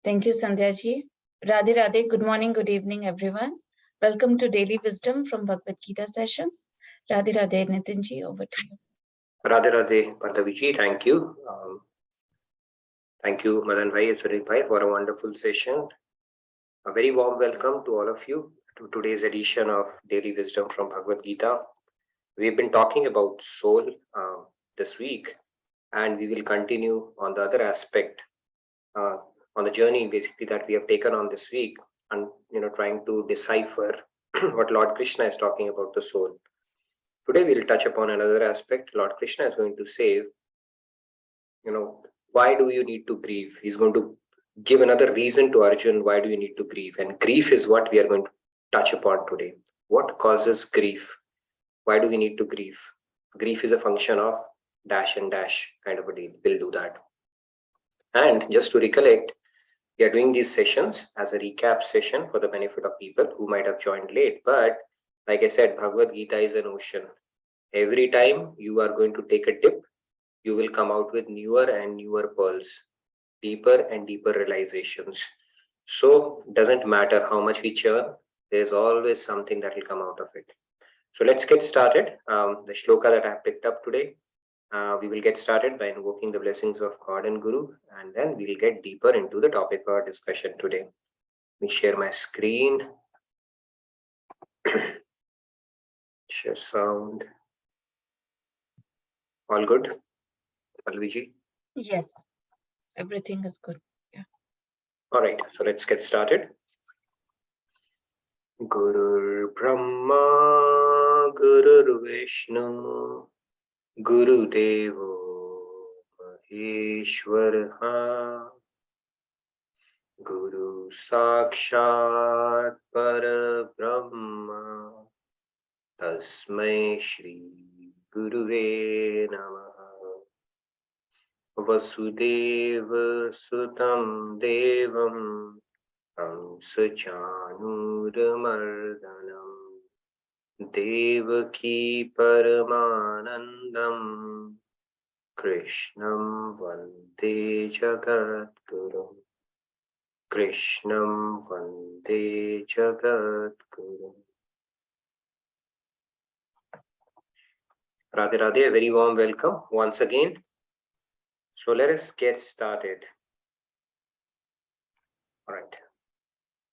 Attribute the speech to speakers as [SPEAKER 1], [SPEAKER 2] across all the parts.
[SPEAKER 1] Thank you, Sandhya ji. Radhe Radhe. Good morning, good evening, everyone. Welcome to Daily Wisdom from Bhagavad Gita session. Radhe Radhe, Nitin ji, over to you.
[SPEAKER 2] Radhe Radhe, Pardaviji, thank you. Thank you, Madan Bhai and Sunil Bhai, for a wonderful session. A very warm welcome to all of you to today's edition of Daily Wisdom from Bhagavad Gita. We've been talking about soul this week, and we will continue on the other aspect, on the journey basically that we have taken on this week, and trying to decipher what Lord Krishna is talking about the soul. Today we'll touch upon another aspect. Lord Krishna is going to say, why do you need to grieve? He's going to give another reason to Arjun, why do you need to grieve? And grief is what we are going to touch upon today. What causes grief? Why do we need to grieve? Grief is a function of dash and dash kind of a deal. We'll do that. And just to recollect, we are doing these sessions as a recap session for the benefit of people who might have joined late. But like I said, Bhagavad Gita is an ocean. Every time you are going to take a dip, you will come out with newer and newer pearls, deeper and deeper realizations. So it doesn't matter how much we churn, there's always something that will come out of it. So let's get started. The shloka that I have picked up today, we will get started by invoking the blessings of God and Guru, and then we'll get deeper into the topic of our discussion today. Let me share my screen. Share sound. All good? Alviji?
[SPEAKER 1] Yes, everything is good. Yeah.
[SPEAKER 2] All right, so let's get started. Guru Brahma, Guru Vishnu, Guru Devo Maheshwara, Guru Sakshat Parabrahma, Tasmai Shri Guruve Namaha. Vasudeva Sutam Devam Amsachanuramardanam Devaki Paramanandam Krishnam Vande Jagadguru. Krishnam Vande Jagadguru. Radhe Radhe, a very warm welcome once again. So let us get started. All right.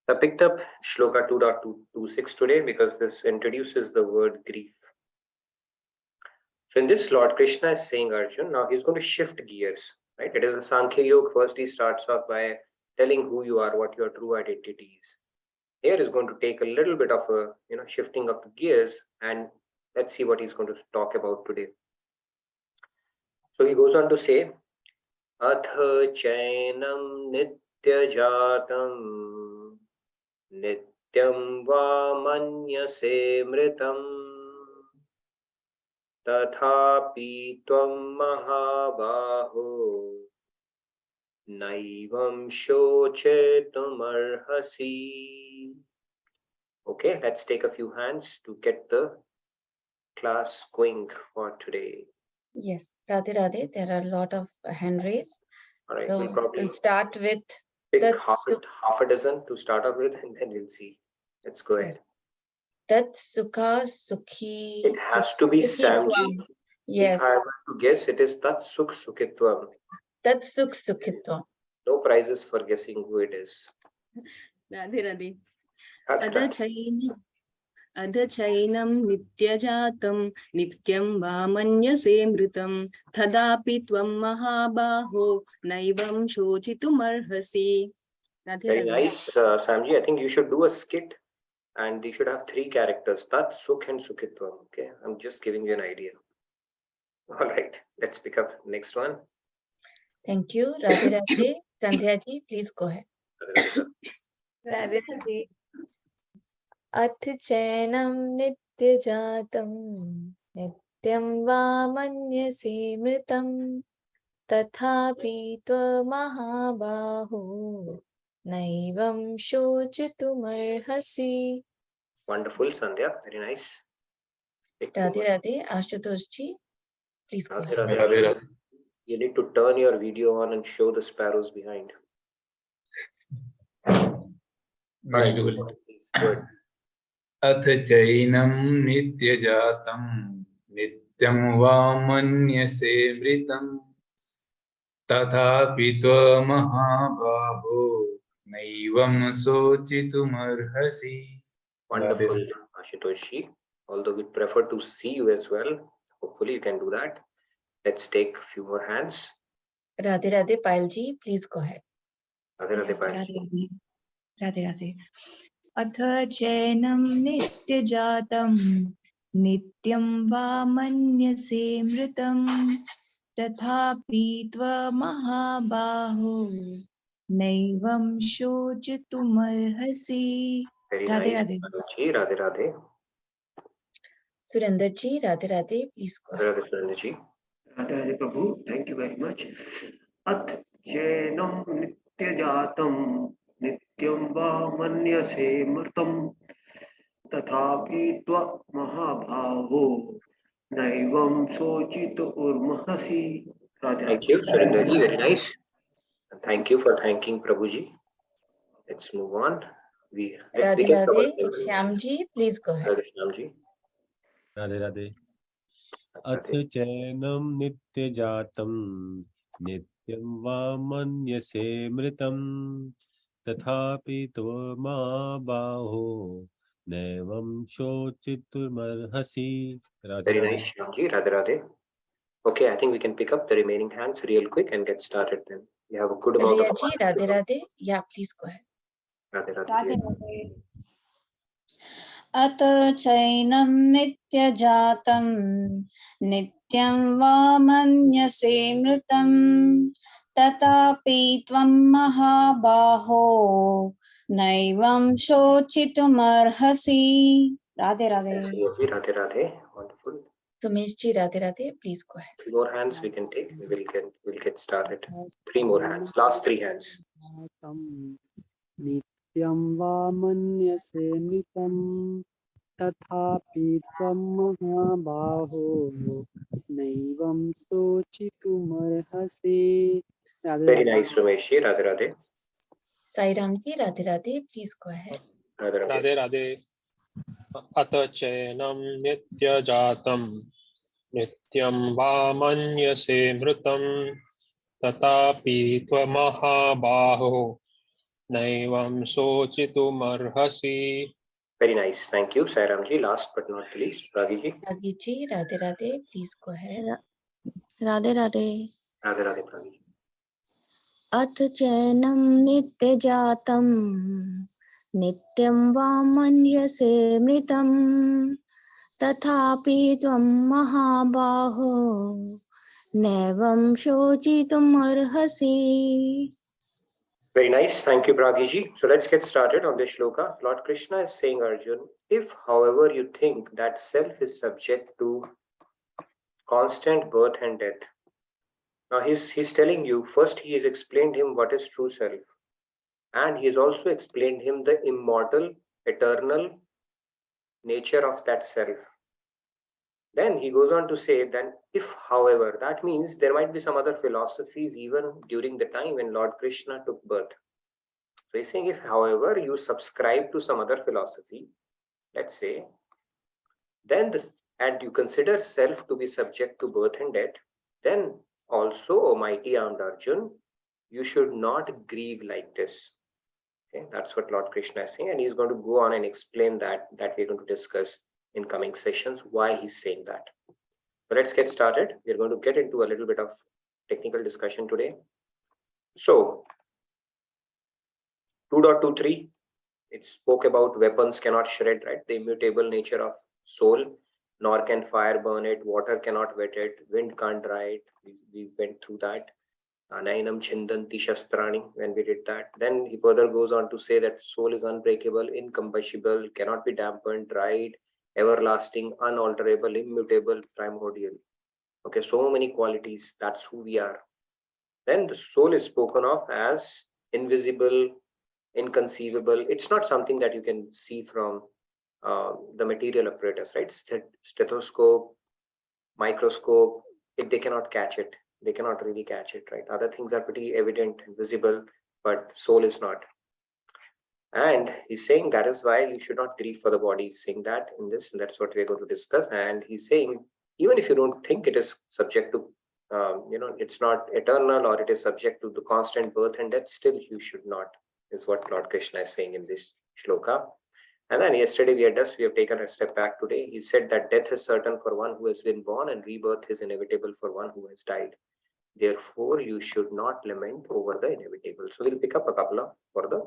[SPEAKER 2] I picked up Shloka 2.226 today because this introduces the word grief. So in this, Lord Krishna is saying, Arjun, now he's going to shift gears, right? It is a Sankhya Yoga. First, he starts off by telling who you are, what your true identity is. Here is going to take a little bit of a, shifting of the gears, and let's see what he's going to talk about today. So he goes on to say, Atha chainam nitya jatam Nityam va manyase mritam Tathapi tvam mahabaho Naivam shochetum arhasi. Okay, let's take a few hands to get the class going for today.
[SPEAKER 1] Yes, Radhe Radhe, there are a lot of hand raised.
[SPEAKER 2] All right,
[SPEAKER 1] So we'll start with
[SPEAKER 2] pick half a dozen to start off with, and then we'll see. Let's go ahead.
[SPEAKER 1] Tat Sukha Sukhi.
[SPEAKER 2] It has to be Samji.
[SPEAKER 1] Yes.
[SPEAKER 2] If I were to guess, it is Tat Sukh Sukhitvam.
[SPEAKER 1] Tat Sukh Sukhitvam.
[SPEAKER 2] No prizes for guessing who it is.
[SPEAKER 3] Radhe Radhe. Adha chainam nityajatam nityam va manyase mritam thadapi tvam mahabaho naivam shochitum arhasi.
[SPEAKER 2] Very nice, Samji. I think you should do a skit, and you should have 3 characters: Tat, Sukh, and Sukhitvam. Okay, I'm just giving you an idea. All right, let's pick up next one.
[SPEAKER 1] Thank you, Radhe Radhe. Sandhya ji, please go ahead.
[SPEAKER 4] Radhe Radhe. Ath chainam nityajatam nityam va manyase mritam tathapi tvamahabaho naivam shochitumarhasi.
[SPEAKER 2] Wonderful, Sandhya. Very nice.
[SPEAKER 1] Radhe Radhe. Ashutosh ji, please go ahead.
[SPEAKER 2] Radhe Radhe. You need to turn your video on and show the sparrows behind. All right,
[SPEAKER 5] Will
[SPEAKER 2] please, good.
[SPEAKER 5] अथ चैनं नित्यजातं नित्यं वा मन्यसे मृतं तथापि त्वमहाबाहो नैवं शोचितुमर्हसि.
[SPEAKER 2] Wonderful, Ashutoshi. Although we prefer to see you as well. Hopefully you can do that. Let's take a few more hands.
[SPEAKER 1] Radhe Radhe, Payalji, please go ahead.
[SPEAKER 2] Radhe Radhe, Payal.
[SPEAKER 6] Radhe Radhe Radhe अथ चैनं नित्यजातं नित्यं वा मन्यसे मृतं तथापि त्वमहाबाहो नैवं शोचितुमर्हसि.
[SPEAKER 2] Very
[SPEAKER 6] Radhe
[SPEAKER 2] nice.
[SPEAKER 6] Radhe
[SPEAKER 2] Payalji, Radhe Radhe.
[SPEAKER 1] Surendraji, Radhe Radhe, please go
[SPEAKER 2] Radhe
[SPEAKER 1] ahead.
[SPEAKER 2] Radhe, Surendraji.
[SPEAKER 7] Radha Radhe Prabhu, thank you very much. At Jainam Nityajatam Nityam Va Manyase Mritam Tathapi Tva Mahabhavo Naivam Sochito Urmahasi. Radha
[SPEAKER 2] Thank
[SPEAKER 7] Radha.
[SPEAKER 2] you, Surendraji. Very nice. And thank you for thanking Prabhuji. Let's move on. Let's
[SPEAKER 1] Radhe
[SPEAKER 2] we can cover
[SPEAKER 1] Radhe,
[SPEAKER 2] everything.
[SPEAKER 1] Shyamji, please go ahead.
[SPEAKER 2] Radhe Shyamji.
[SPEAKER 8] Radhe Radhe अथ
[SPEAKER 2] Radhe.
[SPEAKER 8] चैनं नित्यजातं नित्यं वा मन्यसे मृतं तथापि त्वमाबाहो नैवं शोचितुमर्हसि. Radhe
[SPEAKER 2] Very
[SPEAKER 8] Radhe.
[SPEAKER 2] nice, Shyamji. Radhe Radhe. Okay, I think we can pick up the remaining hands real quick and get started then. We have a good amount of
[SPEAKER 1] Riyaji, Radhe Radhe, yeah, please go ahead.
[SPEAKER 2] Radhe Radhe.
[SPEAKER 9] Radhe Radhe अत चैनं नित्यजातं नित्यं वा मन्यसे मृतं तथापि त्वं महाबाहो नैवं शोचितुमर्हसि. Radhe Radhe.
[SPEAKER 2] Yes, Riyaji. Radhe Radhe. Wonderful.
[SPEAKER 1] Sumeshji, Radhe Radhe, please go ahead.
[SPEAKER 2] 3 more hands we can take. We'll get started. 3 more hands. Last 3 hands.
[SPEAKER 10] नित्यं वा मन्यसे मृतं तथापि त्वं महाबाहो नैवं शोचितुमर्हसि. Radhe
[SPEAKER 2] Very
[SPEAKER 10] Radhe.
[SPEAKER 2] nice, Rameshji. Radhe Radhe.
[SPEAKER 1] Sai Ramji, Radhe Radhe, please go ahead.
[SPEAKER 2] Radhe Radhe.
[SPEAKER 11] Radhe Radhe अथ चैनं नित्यजातं नित्यं वा मन्यसे मृतं तथापि त्वमहाबाहो नैवं शोचितुमर्हसि.
[SPEAKER 2] Very nice. Thank you, Sairamji. Last but not least, Ragiji.
[SPEAKER 1] Ragiji, Radhe Radhe, please go ahead.
[SPEAKER 4] Radhe Radhe
[SPEAKER 2] Radhe Radhe, Ragiji.
[SPEAKER 4] अथ चैनं नित्यजातं नित्यं वा मन्यसे मृतं तथापि त्वं महाबाहो नैवं शोचितुमर्हसि.
[SPEAKER 2] Very nice. Thank you, Bragiji. So let's get started on this shloka. Lord Krishna is saying, Arjun, if, however, you think that self is subject to constant birth and death. Now he's telling you, first he has explained him what is true self. And he has also explained him the immortal, eternal nature of that self. Then he goes on to say that if, however, that means there might be some other philosophies even during the time when Lord Krishna took birth. So he's saying if, however, you subscribe to some other philosophy, let's say, then and you consider self to be subject to birth and death, then also, O mighty armed Arjun, you should not grieve like this. Okay, that's what Lord Krishna is saying, and he's going to go on and explain that we're going to discuss in coming sessions why he's saying that. So let's get started. We're going to get into a little bit of technical discussion today. So 2.23, it spoke about weapons cannot shred, right? The immutable nature of soul, nor can fire burn it, water cannot wet it, wind can't dry it. We went through that. Nainam chindanti shastrani, when we did that. Then he further goes on to say that soul is unbreakable, incombustible, cannot be dampened, dried, everlasting, unalterable, immutable, primordial. Okay, so many qualities. That's who we are. Then the soul is spoken of as invisible, inconceivable. It's not something that you can see from the material apparatus, right? Stethoscope, microscope, they cannot catch it. They cannot really catch it, right? Other things are pretty evident and visible, but soul is not. And he's saying that is why you should not grieve for the body. He's saying that in this, and that's what we're going to discuss. And he's saying, even if you don't think it is subject to, it's not eternal or it is subject to the constant birth and death, still you should not, is what Lord Krishna is saying in this shloka. And then yesterday we have taken a step back today. He said that death is certain for one who has been born and rebirth is inevitable for one who has died. Therefore, you should not lament over the inevitable. So we'll pick up a couple of for the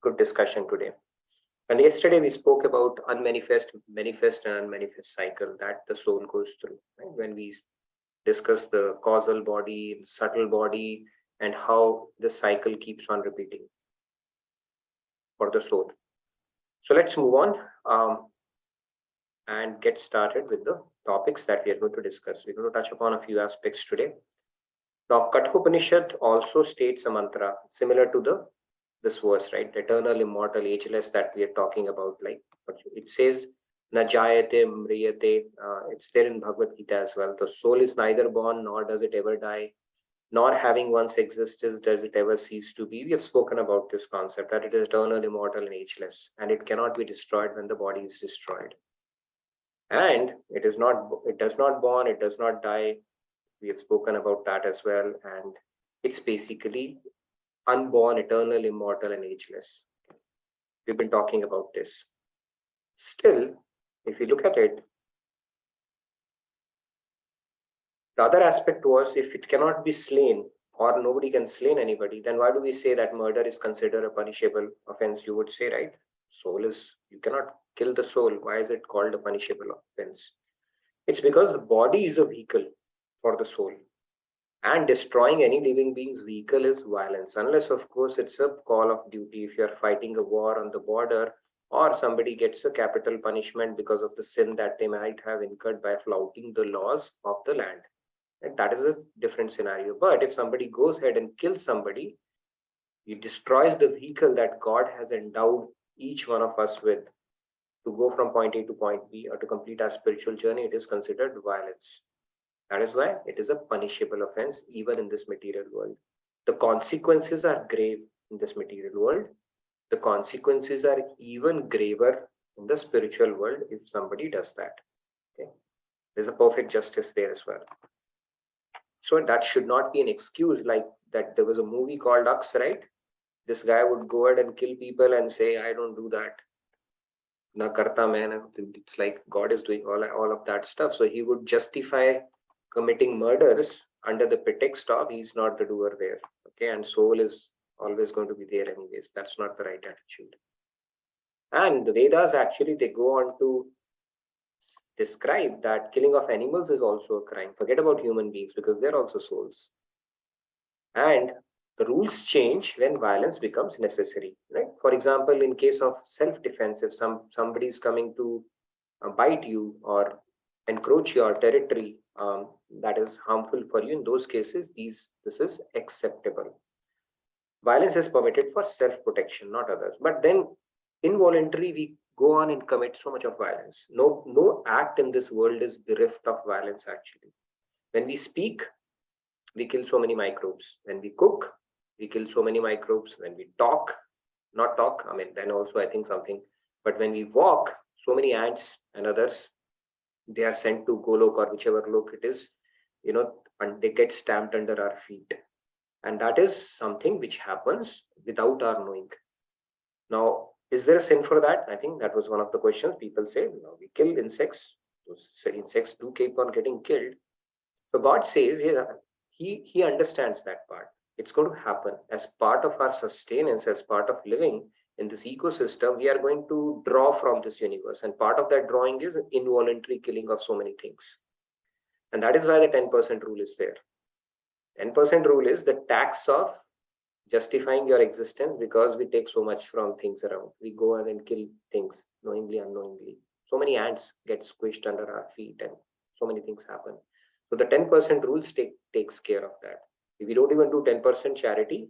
[SPEAKER 2] good discussion today. And yesterday we spoke about unmanifest, manifest, and unmanifest cycle that the soul goes through. Right? When we discuss the causal body, subtle body, and how this cycle keeps on repeating for the soul. So let's move on and get started with the topics that we are going to discuss. We're going to touch upon a few aspects today. Now, Kathopanishad also states a mantra similar to this verse, right? Eternal, immortal, ageless that we are talking about. Like it says, "Na jayate mriyate." It's there in Bhagavad Gita as well. The soul is neither born nor does it ever die, nor having once existed does it ever cease to be. We have spoken about this concept that it is eternal, immortal, and ageless, and it cannot be destroyed when the body is destroyed. And it does not born, it does not die. We have spoken about that as well, and it's basically unborn, eternal, immortal, and ageless. We've been talking about this. Still, if you look at it, the other aspect was if it cannot be slain or nobody can slay anybody, then why do we say that murder is considered a punishable offense? You would say, right? You cannot kill the soul. Why is it called a punishable offense? It's because the body is a vehicle for the soul. And destroying any living being's vehicle is violence, unless, of course, it's a call of duty. If you're fighting a war on the border, or somebody gets a capital punishment because of the sin that they might have incurred by flouting the laws of the land. And that is a different scenario. But if somebody goes ahead and kills somebody, he destroys the vehicle that God has endowed each one of us with to go from point A to point B or to complete our spiritual journey. It is considered violence. That is why it is a punishable offense even in this material world. The consequences are grave in this material world. The consequences are even graver in the spiritual world if somebody does that. Okay? There's a perfect justice there as well. So that should not be an excuse like that. There was a movie called Ux, right? This guy would go ahead and kill people and say, I don't do that. Na karta main. It's like God is doing all of that stuff. So he would justify committing murders under the pretext of he's not the doer there. Okay, and soul is always going to be there anyways. That's not the right attitude. And the Vedas actually, they go on to describe that killing of animals is also a crime. Forget about human beings because they're also souls. And the rules change when violence becomes necessary. Right? For example, in case of self-defense, if somebody is coming to bite you or encroach your territory, that is harmful for you. In those cases, this is acceptable. Violence is permitted for self-protection, not others. But then involuntarily, we go on and commit so much of violence. No act in this world is bereft of violence, actually. When we speak, we kill so many microbes. When we cook, we kill so many microbes. When we not talk, then also I think something. But when we walk, so many ants and others, they are sent to Golok or whichever lok it is, and they get stamped under our feet. And that is something which happens without our knowing. Now, is there a sin for that? I think that was one of the questions. People say, we kill insects. Those insects do keep on getting killed. So God says, he understands that part. It's going to happen as part of our sustenance, as part of living in this ecosystem. We are going to draw from this universe. And part of that drawing is involuntary killing of so many things. And that is why the 10% rule is there. 10% rule is the tax of justifying your existence because we take so much from things around. We go ahead and kill things knowingly, unknowingly. So many ants get squished under our feet and so many things happen. So the 10% rules takes care of that. If we don't even do 10% charity,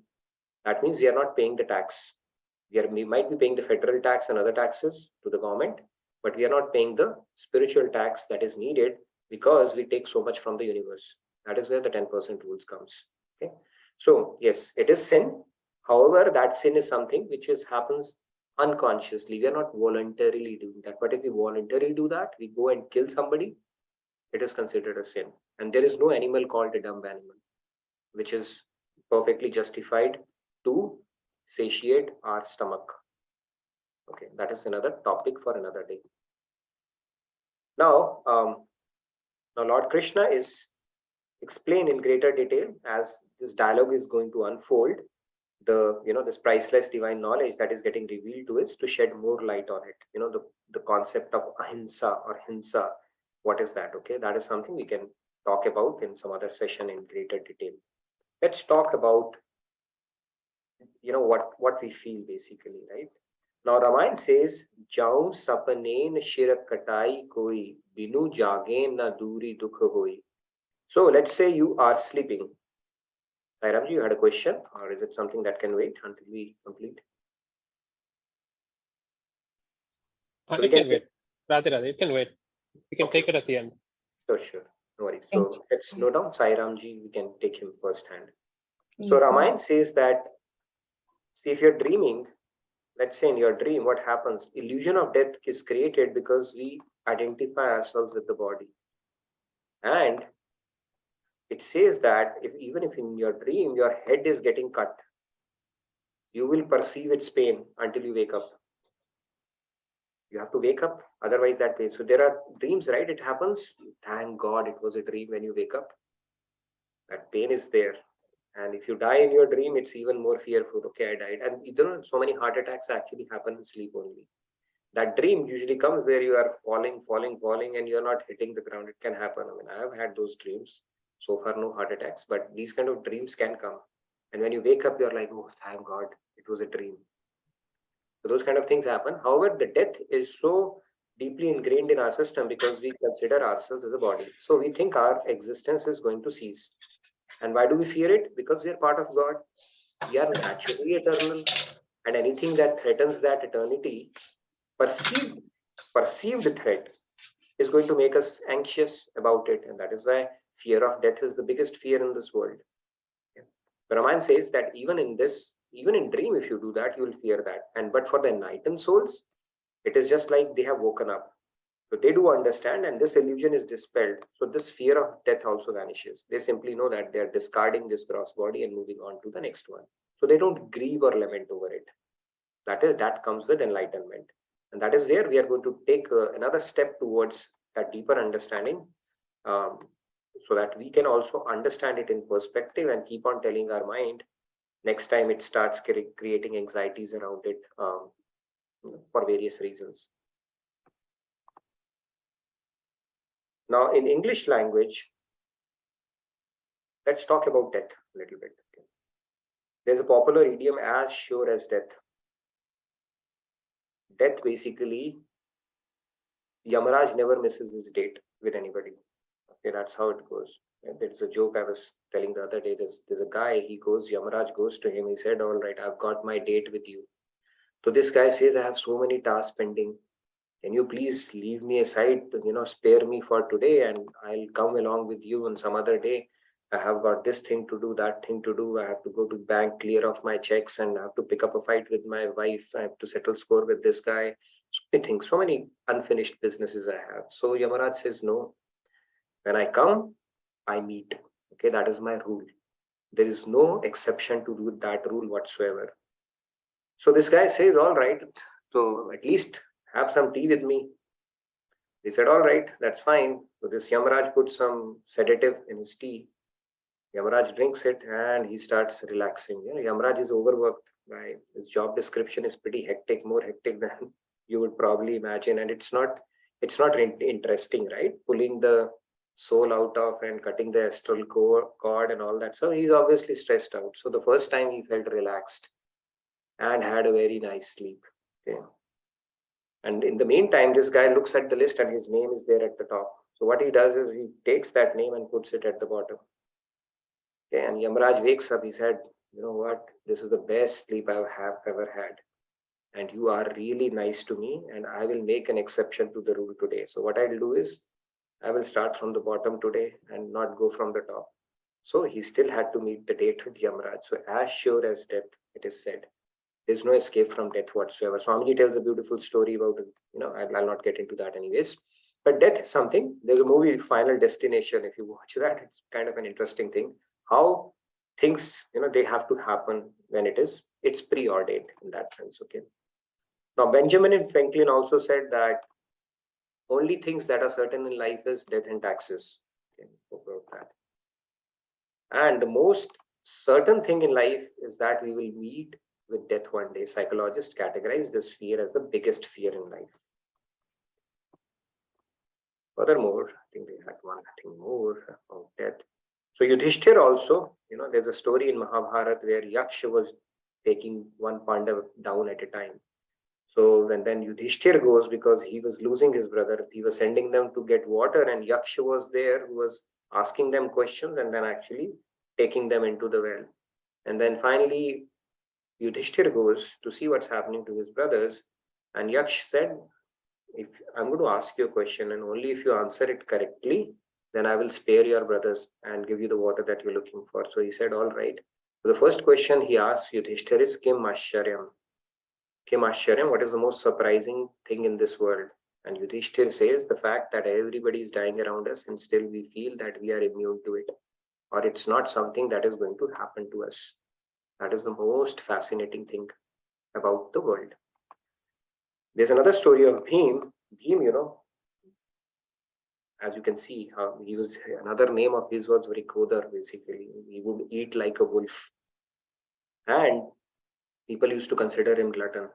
[SPEAKER 2] that means we are not paying the tax. We might be paying the federal tax and other taxes to the government, but we are not paying the spiritual tax that is needed because we take so much from the universe. That is where the 10% rules comes. Okay. So yes, it is sin. However, that sin is something which happens unconsciously. We are not voluntarily doing that. But if we voluntarily do that, we go and kill somebody, it is considered a sin. And there is no animal called a dumb animal, which is perfectly justified to satiate our stomach. Okay, that is another topic for another day. Now, Lord Krishna is explained in greater detail as this dialogue is going to unfold. This priceless divine knowledge that is getting revealed to us to shed more light on it. The concept of ahimsa or hinsa. What is that? Okay, that is something we can talk about in some other session in greater detail. Let's talk about what we feel basically, right? Now Ramayana says, "Jaun sapanen shir katai koi, binu jagen na duri dukh hoi." So let's say you are sleeping. Sairamji, you had a question, or is it something that can wait until we complete? So
[SPEAKER 11] It can wait. Rather, it can wait. We can take it at the end.
[SPEAKER 2] Sure. No worries. So let's slow down. Sairamji, we can take him first hand. So
[SPEAKER 1] Yes,
[SPEAKER 2] Ramayana says that, see, if you're dreaming, let's say in your dream, what happens? Illusion of death is created because we identify ourselves with the body. And it says that even if in your dream your head is getting cut, you will perceive its pain until you wake up. You have to wake up, otherwise that pain. So there are dreams, right? It happens. Thank God it was a dream. When you wake up, that pain is there. And if you die in your dream, it's even more fearful. Okay, I died. And so many heart attacks actually happen in sleep only. That dream usually comes where you are falling, and you're not hitting the ground. It can happen. I mean, I have had those dreams. So far, no heart attacks, but these kind of dreams can come. And when you wake up, you're like, oh, thank God, it was a dream. So those kind of things happen. However, the death is so deeply ingrained in our system because we consider ourselves as a body. So we think our existence is going to cease. And why do we fear it? Because we are part of God. We are naturally eternal. And anything that threatens that eternity, perceived threat, is going to make us anxious about it. And that is why fear of death is the biggest fear in this world. Brahman says that even in dream, if you do that, you will fear that. But for the enlightened souls, it is just like they have woken up. So they do understand, and this illusion is dispelled. So this fear of death also vanishes. They simply know that they are discarding this gross body and moving on to the next one. So they don't grieve or lament over it. That comes with enlightenment. And that is where we are going to take another step towards that deeper understanding, so that we can also understand it in perspective and keep on telling our mind next time it starts creating anxieties around it, for various reasons. Now, in English language, let's talk about death a little bit. Okay. There's a popular idiom, as sure as death. Death basically, Yamaraj never misses his date with anybody. Okay, that's how it goes. And there's a joke I was telling the other day. There's a guy, Yamaraj goes to him, he said, all right, I've got my date with you. So this guy says, I have so many tasks pending. Can you please leave me aside, spare me for today, and I'll come along with you on some other day. I have got this thing to do, that thing to do. I have to go to bank, clear off my checks, and I have to pick up a fight with my wife. I have to settle score with this guy. So many things, so many unfinished businesses I have. So Yamaraj says, no, when I come, I meet. Okay, that is my rule. There is no exception to that rule whatsoever. So this guy says, all right, so at least have some tea with me. He said, all right, that's fine. So this Yamaraj puts some sedative in his tea. Yamaraj drinks it and he starts relaxing. Yamaraj is overworked. Right? His job description is pretty hectic, more hectic than you would probably imagine. And it's not interesting, right? Pulling the soul out of and cutting the astral cord and all that. So he's obviously stressed out. So the first time he felt relaxed and had a very nice sleep. Okay. And in the meantime, this guy looks at the list and his name is there at the top. So what he does is he takes that name and puts it at the bottom. Okay, and Yamaraj wakes up. He said, you know what? This is the best sleep I have ever had. And you are really nice to me. And I will make an exception to the rule today. So what I'll do is I will start from the bottom today and not go from the top. So he still had to meet the date with Yamaraj. So as sure as death, it is said. There's no escape from death whatsoever. Swamiji tells a beautiful story about it. I'll not get into that anyways. But death is something. There's a movie, Final Destination. If you watch that, it's kind of an interesting thing. How things, they have to happen when it's preordained in that sense. Okay. Now, Benjamin Franklin also said that only things that are certain in life is death and taxes. Okay, spoke about that. And the most certain thing in life is that we will meet with death one day. Psychologists categorize this fear as the biggest fear in life. Furthermore, I think they had one thing more about death. So Yudhishthir also, there's a story in Mahabharata where Yaksha was taking one Pandav down at a time. So when then Yudhishthir goes, because he was losing his brother, he was sending them to get water, and Yaksha was there who was asking them questions and then actually taking them into the well. And then finally, Yudhishthir goes to see what's happening to his brothers, and Yaksh said, if I'm going to ask you a question, and only if you answer it correctly, then I will spare your brothers and give you the water that you're looking for. So he said, all right. So the first question he asks Yudhishthir is, Kim Asharyam? Kim Asharyam, what is the most surprising thing in this world? And Yudhishthir says, the fact that everybody is dying around us and still we feel that we are immune to it, or it's not something that is going to happen to us. That is the most fascinating thing about the world. There's another story of Bhim. Bhim, as you can see, he was, another name of his was Vrikrodar, basically. He would eat like a wolf. And people used to consider him glutton.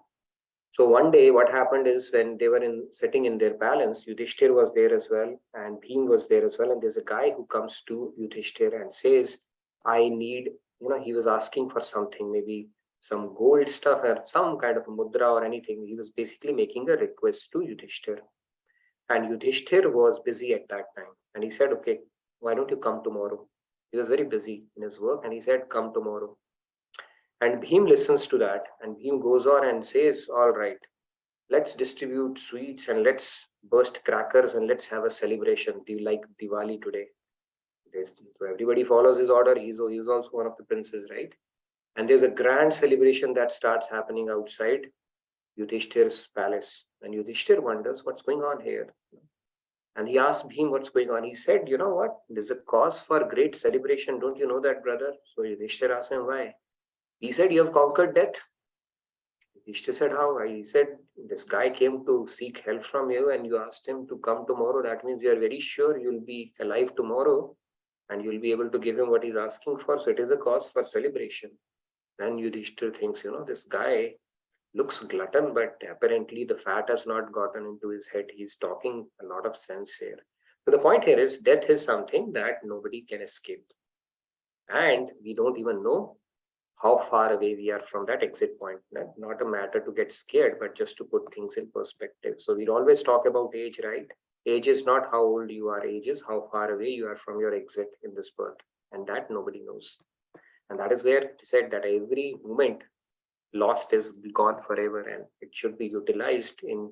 [SPEAKER 2] So one day what happened is, when they were sitting in their palace, Yudhishthir was there as well, and Bhim was there as well. And there's a guy who comes to Yudhishthir and says, I need, he was asking for something, maybe some gold stuff or some kind of a mudra or anything. He was basically making a request to Yudhishthir. And Yudhishthir was busy at that time. And he said, okay, why don't you come tomorrow? He was very busy in his work, and he said, come tomorrow. And Bhim listens to that, and Bhim goes on and says, all right, let's distribute sweets and let's burst crackers and let's have a celebration. Do you like Diwali today? So everybody follows his order. He's also one of the princes, right? And there's a grand celebration that starts happening outside Yudhishthir's palace. And Yudhishthir wonders what's going on here. And he asked Bhim what's going on. He said, you know what? There's a cause for great celebration. Don't you know that, brother? So Yudhishthir asked him why. He said, you have conquered death. Yudhishthir said, how? He said, this guy came to seek help from you and you asked him to come tomorrow. That means you are very sure you'll be alive tomorrow and you'll be able to give him what he's asking for. So it is a cause for celebration. Then Yudhishthir thinks, this guy looks glutton, but apparently the fat has not gotten into his head. He's talking a lot of sense here. So the point here is, death is something that nobody can escape. And we don't even know how far away we are from that exit point. Not a matter to get scared, but just to put things in perspective. So we'd always talk about age, right? Age is not how old you are. Age is how far away you are from your exit in this birth. And that nobody knows. And that is where it said that every moment lost is gone forever, and it should be utilized in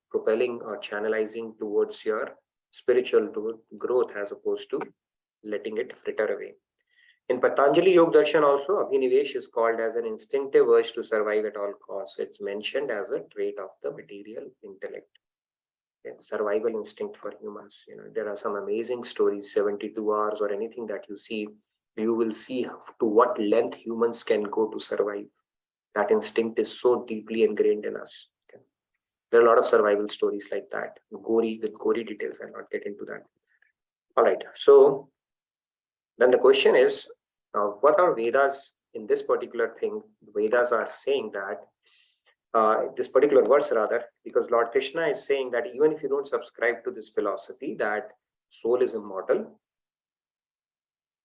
[SPEAKER 2] propelling or channelizing towards your spiritual growth, as opposed to letting it fritter away. In Patanjali Yoga Darshan also, Abhinivesh is called as an instinctive urge to survive at all costs. It's mentioned as a trait of the material intellect. Survival instinct for humans. There are some amazing stories, 72 hours or anything that you see, you will see to what length humans can go to survive. That instinct is so deeply ingrained in us. Okay. There are a lot of survival stories like that, with gory details. I'll not get into that. All right. So then the question is, what are Vedas in this particular thing? Vedas are saying that this particular verse rather, because Lord Krishna is saying that even if you don't subscribe to this philosophy that soul is immortal,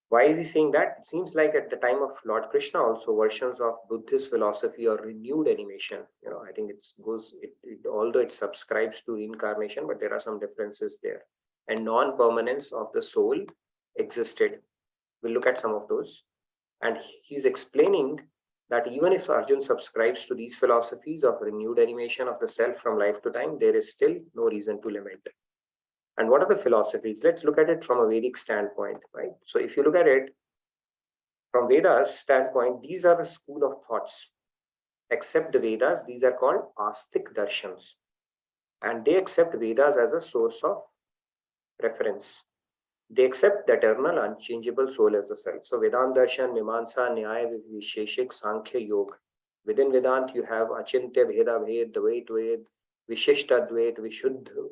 [SPEAKER 2] why is he saying that? It seems like at the time of Lord Krishna also, versions of Buddhist philosophy or renewed animation. I think although it subscribes to reincarnation, but there are some differences there. And non-permanence of the soul existed. We'll look at some of those. And he's explaining that even if Arjun subscribes to these philosophies of renewed animation of the self from life to time, there is still no reason to lament. And what are the philosophies? Let's look at it from a Vedic standpoint, right? So if you look at it from Veda's standpoint, these are the school of thoughts. accept the Vedas, these are called Astik Darshans. And they accept Vedas as a source of reference. They accept the eternal, unchangeable soul as the self. So Vedanta Darshan, Mimamsa, Nyaya, Visheshik, Sankhya, Yoga. Within Vedanta, you have Achintya, Veda, Ved, Dvait, Ved, Vishishta, Dvait, Vishuddha,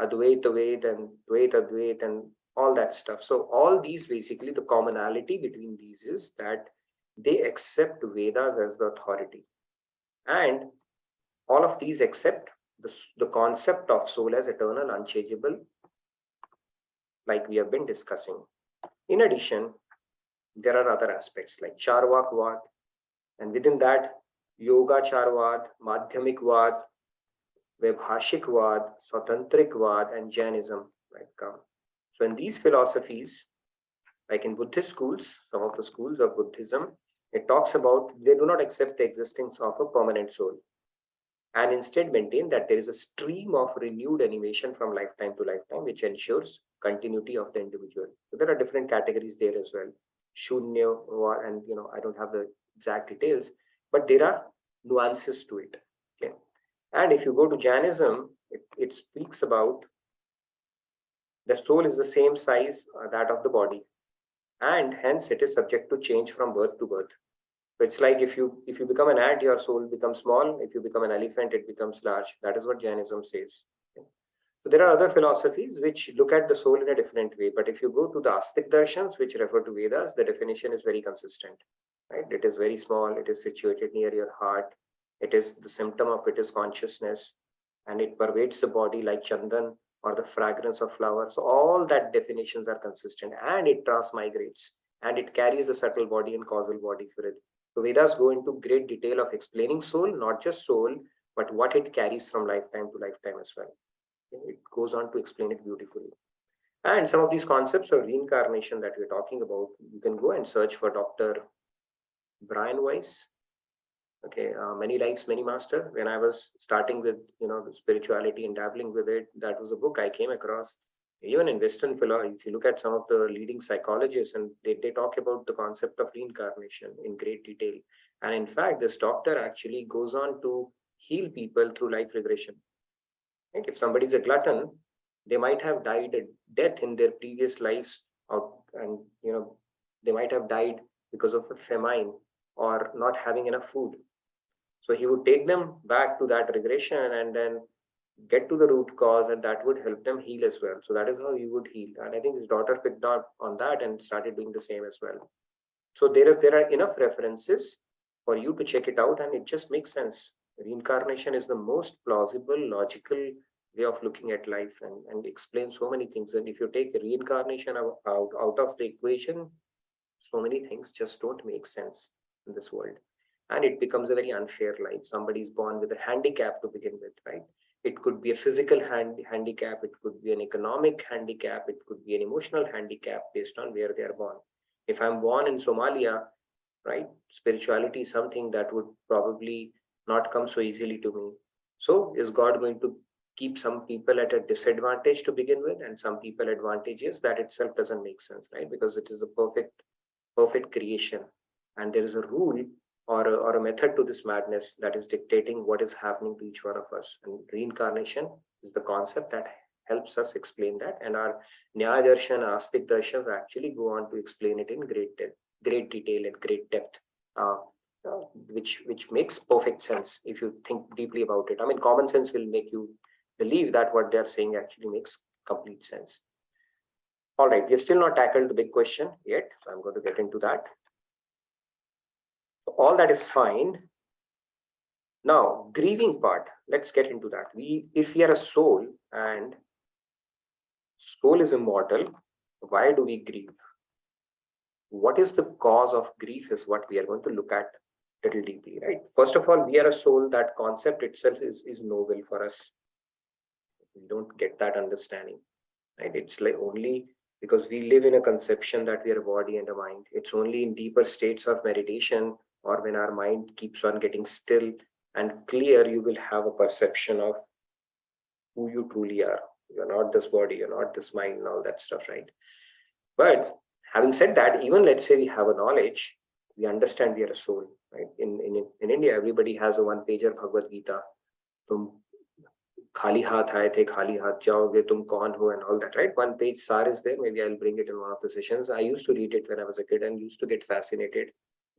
[SPEAKER 2] Advaita, Ved, and Dvaita, Dvait, and all that stuff. So all these, basically, the commonality between these is that they accept Vedas as the authority. And all of these accept the concept of soul as eternal, unchangeable, like we have been discussing. In addition, there are other aspects like Charvakvad, and within that, Yoga Charvad, Madhyamikvad, Vaibhashikvad, Swatantrikvad, and Jainism. So in these philosophies, like in Buddhist schools, some of the schools of Buddhism, it talks about they do not accept the existence of a permanent soul, and instead maintain that there is a stream of renewed animation from lifetime to lifetime, which ensures continuity of the individual. So there are different categories there as well. Shunya, and I don't have the exact details, but there are nuances to it. Okay. And if you go to Jainism, it speaks about the soul is the same size that of the body, and hence it is subject to change from birth to birth. So it's like if you become an ant, your soul becomes small. If you become an elephant, it becomes large. That is what Jainism says. Okay. So there are other philosophies which look at the soul in a different way. But if you go to the Astik Darshans, which refer to Vedas, the definition is very consistent. Right? It is very small. It is situated near your heart. It is the symptom of it is consciousness, and it pervades the body like chandan or the fragrance of flowers. So all that definitions are consistent, and it transmigrates, and it carries the subtle body and causal body for it. So Vedas go into great detail of explaining soul, not just soul, but what it carries from lifetime to lifetime as well. It goes on to explain it beautifully. And some of these concepts of reincarnation that we're talking about, you can go and search for Dr. Brian Weiss. Okay, Many Lives, Many Master. When I was starting with spirituality and dabbling with it, that was a book I came across. Even in Western philosophy, if you look at some of the leading psychologists, and they talk about the concept of reincarnation in great detail. And in fact, this doctor actually goes on to heal people through life regression. Right? If somebody is a glutton, they might have died a death in their previous lives, and they might have died because of a famine or not having enough food. So he would take them back to that regression and then get to the root cause, and that would help them heal as well. So that is how he would heal. And I think his daughter picked up on that and started doing the same as well. So there are enough references for you to check it out, and it just makes sense. Reincarnation is the most plausible, logical way of looking at life, and explains so many things. And if you take reincarnation out of the equation, so many things just don't make sense in this world. And it becomes a very unfair life. Somebody is born with a handicap to begin with, right? It could be a physical handicap, it could be an economic handicap, it could be an emotional handicap based on where they are born. If I'm born in Somalia, right, spirituality is something that would probably not come so easily to me. So is God going to keep some people at a disadvantage to begin with and some people advantages? That itself doesn't make sense, right? Because it is a perfect creation, and there is a rule or a method to this madness that is dictating what is happening to each one of us. And reincarnation is the concept that helps us explain that. And our Nyaya Darshan, Astik Darshan actually go on to explain it in great detail and great depth, which makes perfect sense if you think deeply about it. I mean, common sense will make you believe that what they're saying actually makes complete sense. All right, we have still not tackled the big question yet, so I'm going to get into that. All that is fine. Now, grieving part, let's get into that. If we are a soul and soul is immortal, why do we grieve? What is the cause of grief is what we are going to look at a little deeply, right? First of all, we are a soul. That concept itself is novel for us. We don't get that understanding, right? It's like only because we live in a conception that we are a body and a mind. It's only in deeper states of meditation or when our mind keeps on getting still and clear, you will have a perception of who you truly are. You're not this body, you're not this mind, and all that stuff, right? But having said that, even let's say we have a knowledge, we understand we are a soul, right? In India, everybody has a one-pager Bhagavad Gita. Tum khali haath aaye the, khali haath jaoge, tum kaun ho, and all that, right? One page sar is there. Maybe I'll bring it in one of the sessions. I used to read it when I was a kid and used to get fascinated.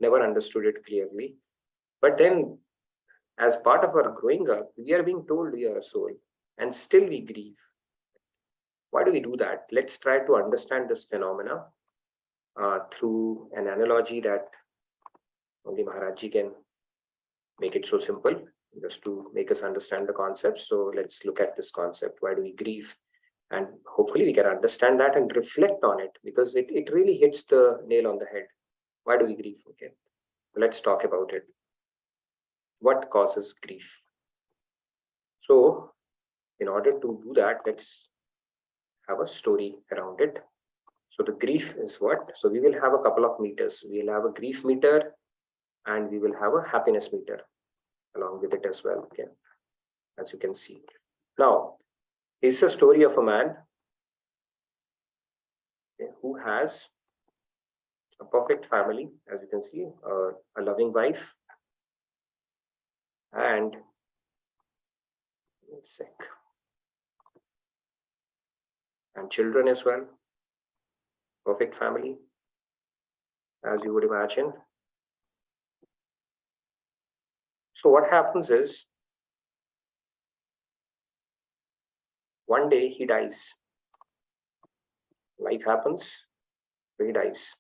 [SPEAKER 2] Never understood it clearly. But then, as part of our growing up, we are being told we are a soul, and still we grieve. Why do we do that? Let's try to understand this phenomena through an analogy that only Maharajji can make it so simple, just to make us understand the concept. So let's look at this concept. Why do we grieve? And hopefully we can understand that and reflect on it, because it really hits the nail on the head. Why do we grieve? Okay, let's talk about it. What causes grief? So in order to do that, let's have a story around it. So the grief is what? So we will have a couple of meters. We will have a grief meter and we will have a happiness meter along with it as well. Okay, as you can see. Now, it's a story of a man, okay, who has a perfect family, as you can see, a loving wife, and and children as well. Perfect family, as you would imagine. So what happens is, one day he dies. Life happens, so he dies.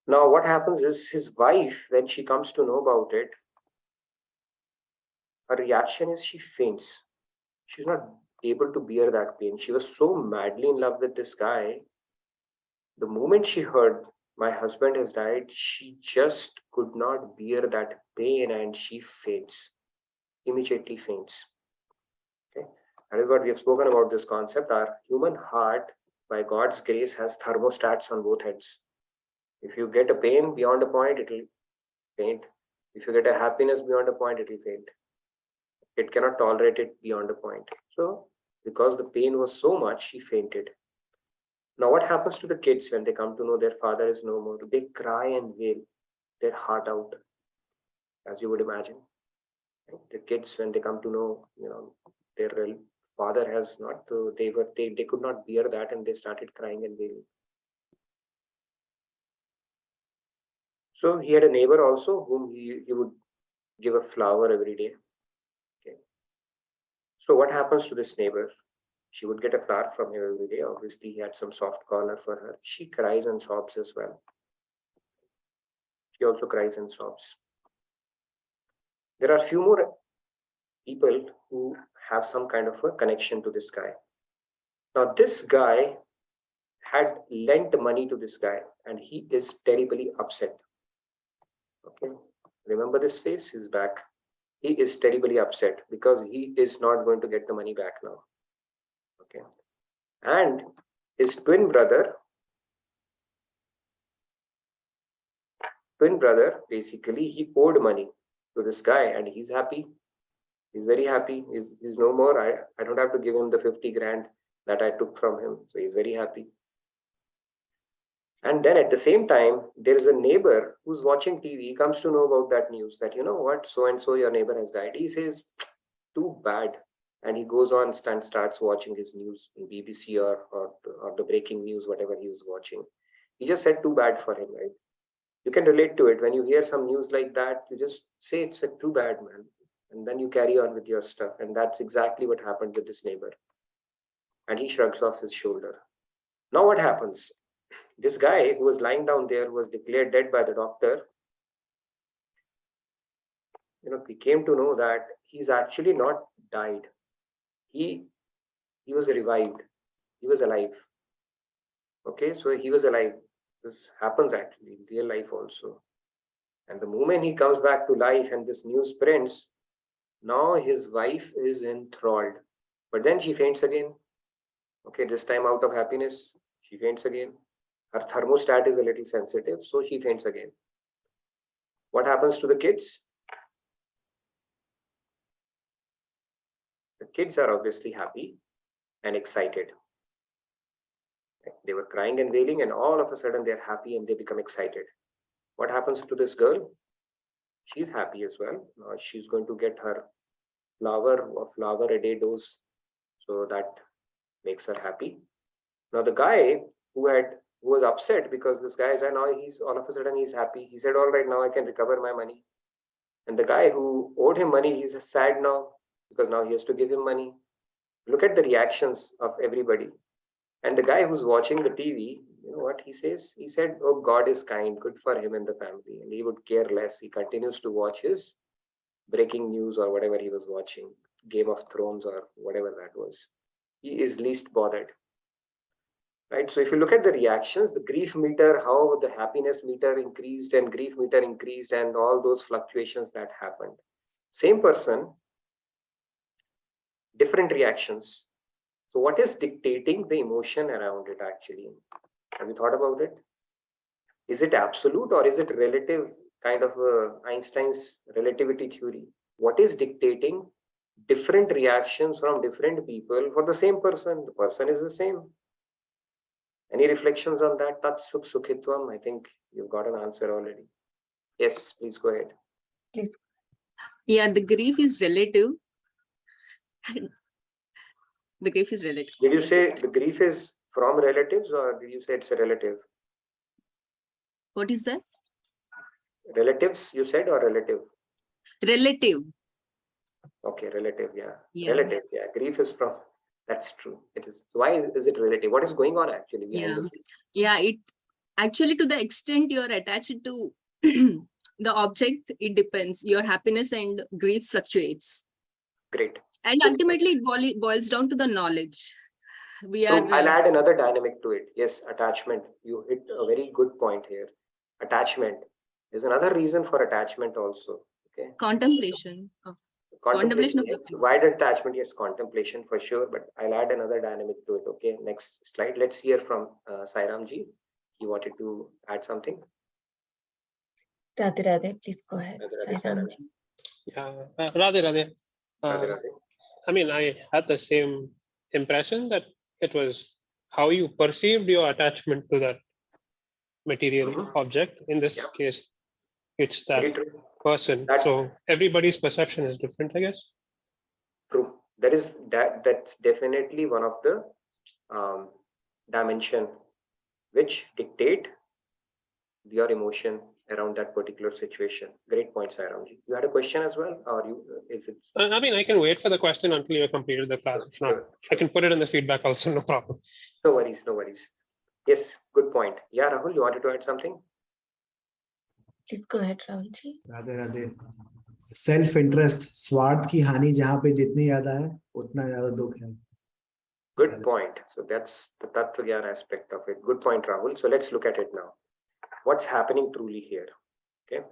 [SPEAKER 2] Now what happens is, his wife, when she comes to know about it, her reaction is she faints. She's not able to bear that pain. She was so madly in love with this guy. The moment she heard my husband has died, she just could not bear that pain and she faints, immediately faints. Okay, that is what we have spoken about this concept. Our human heart, by God's grace, has thermostats on both ends. If you get a pain beyond a point, it will faint. If you get a happiness beyond a point, it will faint. It cannot tolerate it beyond a point. So, because the pain was so much, she fainted. Now, what happens to the kids when they come to know their father is no more? They cry and wail their heart out, as you would imagine. The kids, when they come to know, their father has not, they could not bear that, and they started crying and wailing. So he had a neighbor also whom he would give a flower every day. Okay. So what happens to this neighbor? She would get a flower from him every day. Obviously, he had some soft corner for her. She cries and sobs as well. She also cries and sobs. There are few more people who have some kind of a connection to this guy. Now, this guy had lent money to this guy and he is terribly upset. Okay, remember this face? His back. He is terribly upset because he is not going to get the money back now. Okay, and his twin brother basically, he owed money to this guy and he's happy. He's very happy. He's no more. I don't have to give him the 50 grand that I took from him. So he's very happy. And then at the same time, there is a neighbor who's watching TV. He comes to know about that news that, you know what, so and so your neighbor has died. He says, too bad. And he goes on and starts watching his news in BBC or the breaking news, whatever he was watching. He just said too bad for him, right? You can relate to it. When you hear some news like that, you just say it's a too bad, man. And then you carry on with your stuff. And that's exactly what happened with this neighbor. And he shrugs off his shoulder. Now what happens? This guy who was lying down there was declared dead by the doctor. We came to know that he's actually not died. He was revived. He was alive. Okay, so he was alive. This happens actually in real life also. And the moment he comes back to life and this news prints, now his wife is enthralled. But then she faints again. Okay, this time out of happiness, she faints again. Her thermostat is a little sensitive, so she faints again. What happens to the kids? The kids are obviously happy and excited. They were crying and wailing, and all of a sudden they're happy and they become excited. What happens to this girl? She's happy as well. Now she's going to get her flower a day dose, so that makes her happy. Now the guy who was upset because this guy now he's all of a sudden he's happy. He said, all right, now I can recover my money. And the guy who owed him money, he's sad now because now he has to give him money. Look at the reactions of everybody. And the guy who's watching the TV, you know what he says? He said, oh, God is kind, good for him and the family. And he would care less. He continues to watch his breaking news or whatever he was watching, Game of Thrones or whatever that was. He is least bothered. Right? So if you look at the reactions, the grief meter, how the happiness meter increased and grief meter increased and all those fluctuations that happened. Same person, different reactions. So what is dictating the emotion around it actually? Have you thought about it? Is it absolute or is it relative, kind of Einstein's relativity theory? What is dictating different reactions from different people for the same person? The person is the same. Any reflections on that? Tat Sukh Sukhitvam. I think you've got an answer already. Yes, please go ahead.
[SPEAKER 1] Please.
[SPEAKER 3] Yeah, the grief is relative. The grief is relative.
[SPEAKER 2] Did you say the grief is from relatives or did you say it's a relative?
[SPEAKER 3] What is that?
[SPEAKER 2] Relatives, you said, or relative?
[SPEAKER 3] Relative.
[SPEAKER 2] Okay, relative, yeah.
[SPEAKER 3] Yeah.
[SPEAKER 2] Relative, yeah. Grief is from, that's true. It is. Why is it relative? What is going on actually behind the scenes?
[SPEAKER 3] Yeah, it actually, to the extent you're attached to the object, it depends. Your happiness and grief fluctuates.
[SPEAKER 2] Great.
[SPEAKER 3] And ultimately, it boils down to the knowledge.
[SPEAKER 2] I'll add another dynamic to it. Yes, attachment. You hit a very good point here. Attachment. There's another reason for attachment also. Okay.
[SPEAKER 3] Contemplation.
[SPEAKER 2] Contemplation. Yes. Why the attachment? Yes, contemplation for sure. But I'll add another dynamic to it. Okay. Next slide. Let's hear from Sairam ji. He wanted to add something.
[SPEAKER 1] Radhe Radhe, please go ahead. Sairam ji.
[SPEAKER 11] Yeah, Radhe Radhe. I mean, I had the same impression that it was how you perceived your attachment to that material object. In this case, it's that person. So everybody's perception is different, I guess.
[SPEAKER 2] True. That's definitely one of the dimension which dictate your emotion around that particular situation. Great point, Sairamji. You had a question as well, or you? If it's.
[SPEAKER 11] I mean, I can wait for the question until you completed the class. If not, I can put it in the feedback also. No problem.
[SPEAKER 2] No worries. No worries. Yes, good point. Yeah, Rahul, you wanted to add something?
[SPEAKER 1] Please go ahead, Rahul ji.
[SPEAKER 12] Radhe Radhe. Self interest, स्वार्थ की हानि जहाँ पे जितनी ज्यादा है उतना ज्यादा दुख है.
[SPEAKER 2] Good point. So that's the Tattva Gyan aspect of it. Good point, Rahul. So let's look at it now. What's happening truly here? Okay.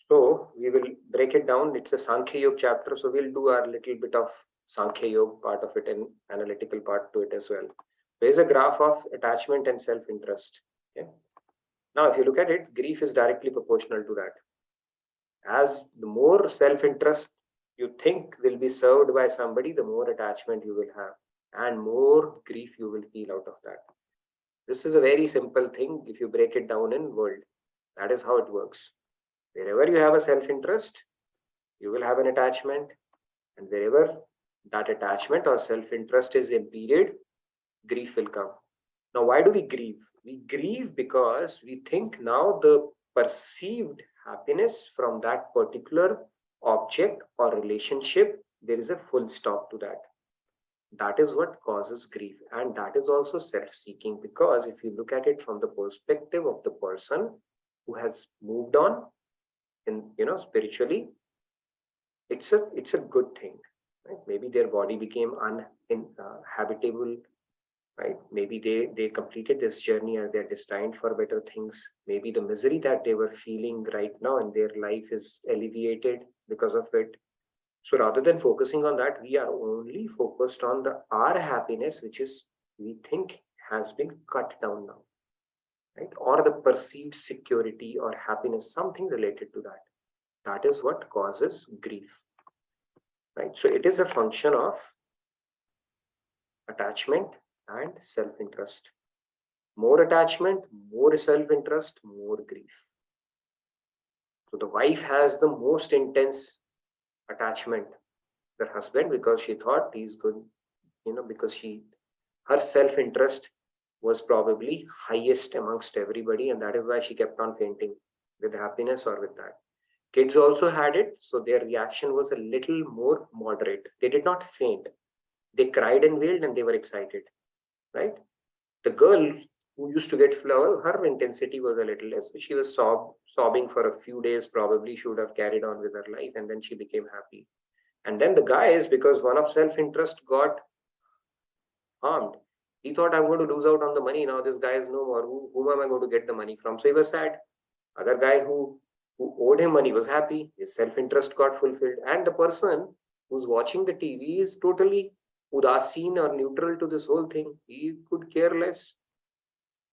[SPEAKER 2] So we will break it down. It's a Sankhya Yoga chapter. So we'll do our little bit of Sankhya Yoga part of it and analytical part to it as well. There's a graph of attachment and self-interest. Okay. Now, if you look at it, grief is directly proportional to that. As the more self-interest you think will be served by somebody, the more attachment you will have and more grief you will feel out of that. This is a very simple thing if you break it down in world. That is how it works. Wherever you have a self-interest, you will have an attachment, and wherever that attachment or self-interest is impeded, grief will come. Now, why do we grieve? We grieve because we think now the perceived happiness from that particular object or relationship, there is a full stop to that. That is what causes grief, and that is also self-seeking, because if you look at it from the perspective of the person who has moved on in, spiritually, it's a good thing, right? Maybe their body became uninhabitable, right? Maybe they completed this journey and they're destined for better things. Maybe the misery that they were feeling right now in their life is alleviated because of it. So rather than focusing on that, we are only focused on our happiness, which is we think has been cut down now, right? Or the perceived security or happiness, something related to that. That is what causes grief, right? So it is a function of attachment and self-interest. More attachment, more self-interest, more grief. So the wife has the most intense attachment to her husband because she thought he's good, because her self-interest was probably highest amongst everybody, and that is why she kept on fainting with happiness or with that. Kids also had it, so their reaction was a little more moderate. They did not faint. They cried and wailed and they were excited, right? The girl who used to get flower, her intensity was a little less. She was sobbing for a few days, probably she would have carried on with her life, and then she became happy. And then the guys, because one of self-interest got harmed, he thought, I'm going to lose out on the money. Now this guy is no more. Whom am I going to get the money from? So he was sad. Other guy who owed him money was happy. His self-interest got fulfilled. And the person who's watching the TV is totally udasin or neutral to this whole thing. He could care less.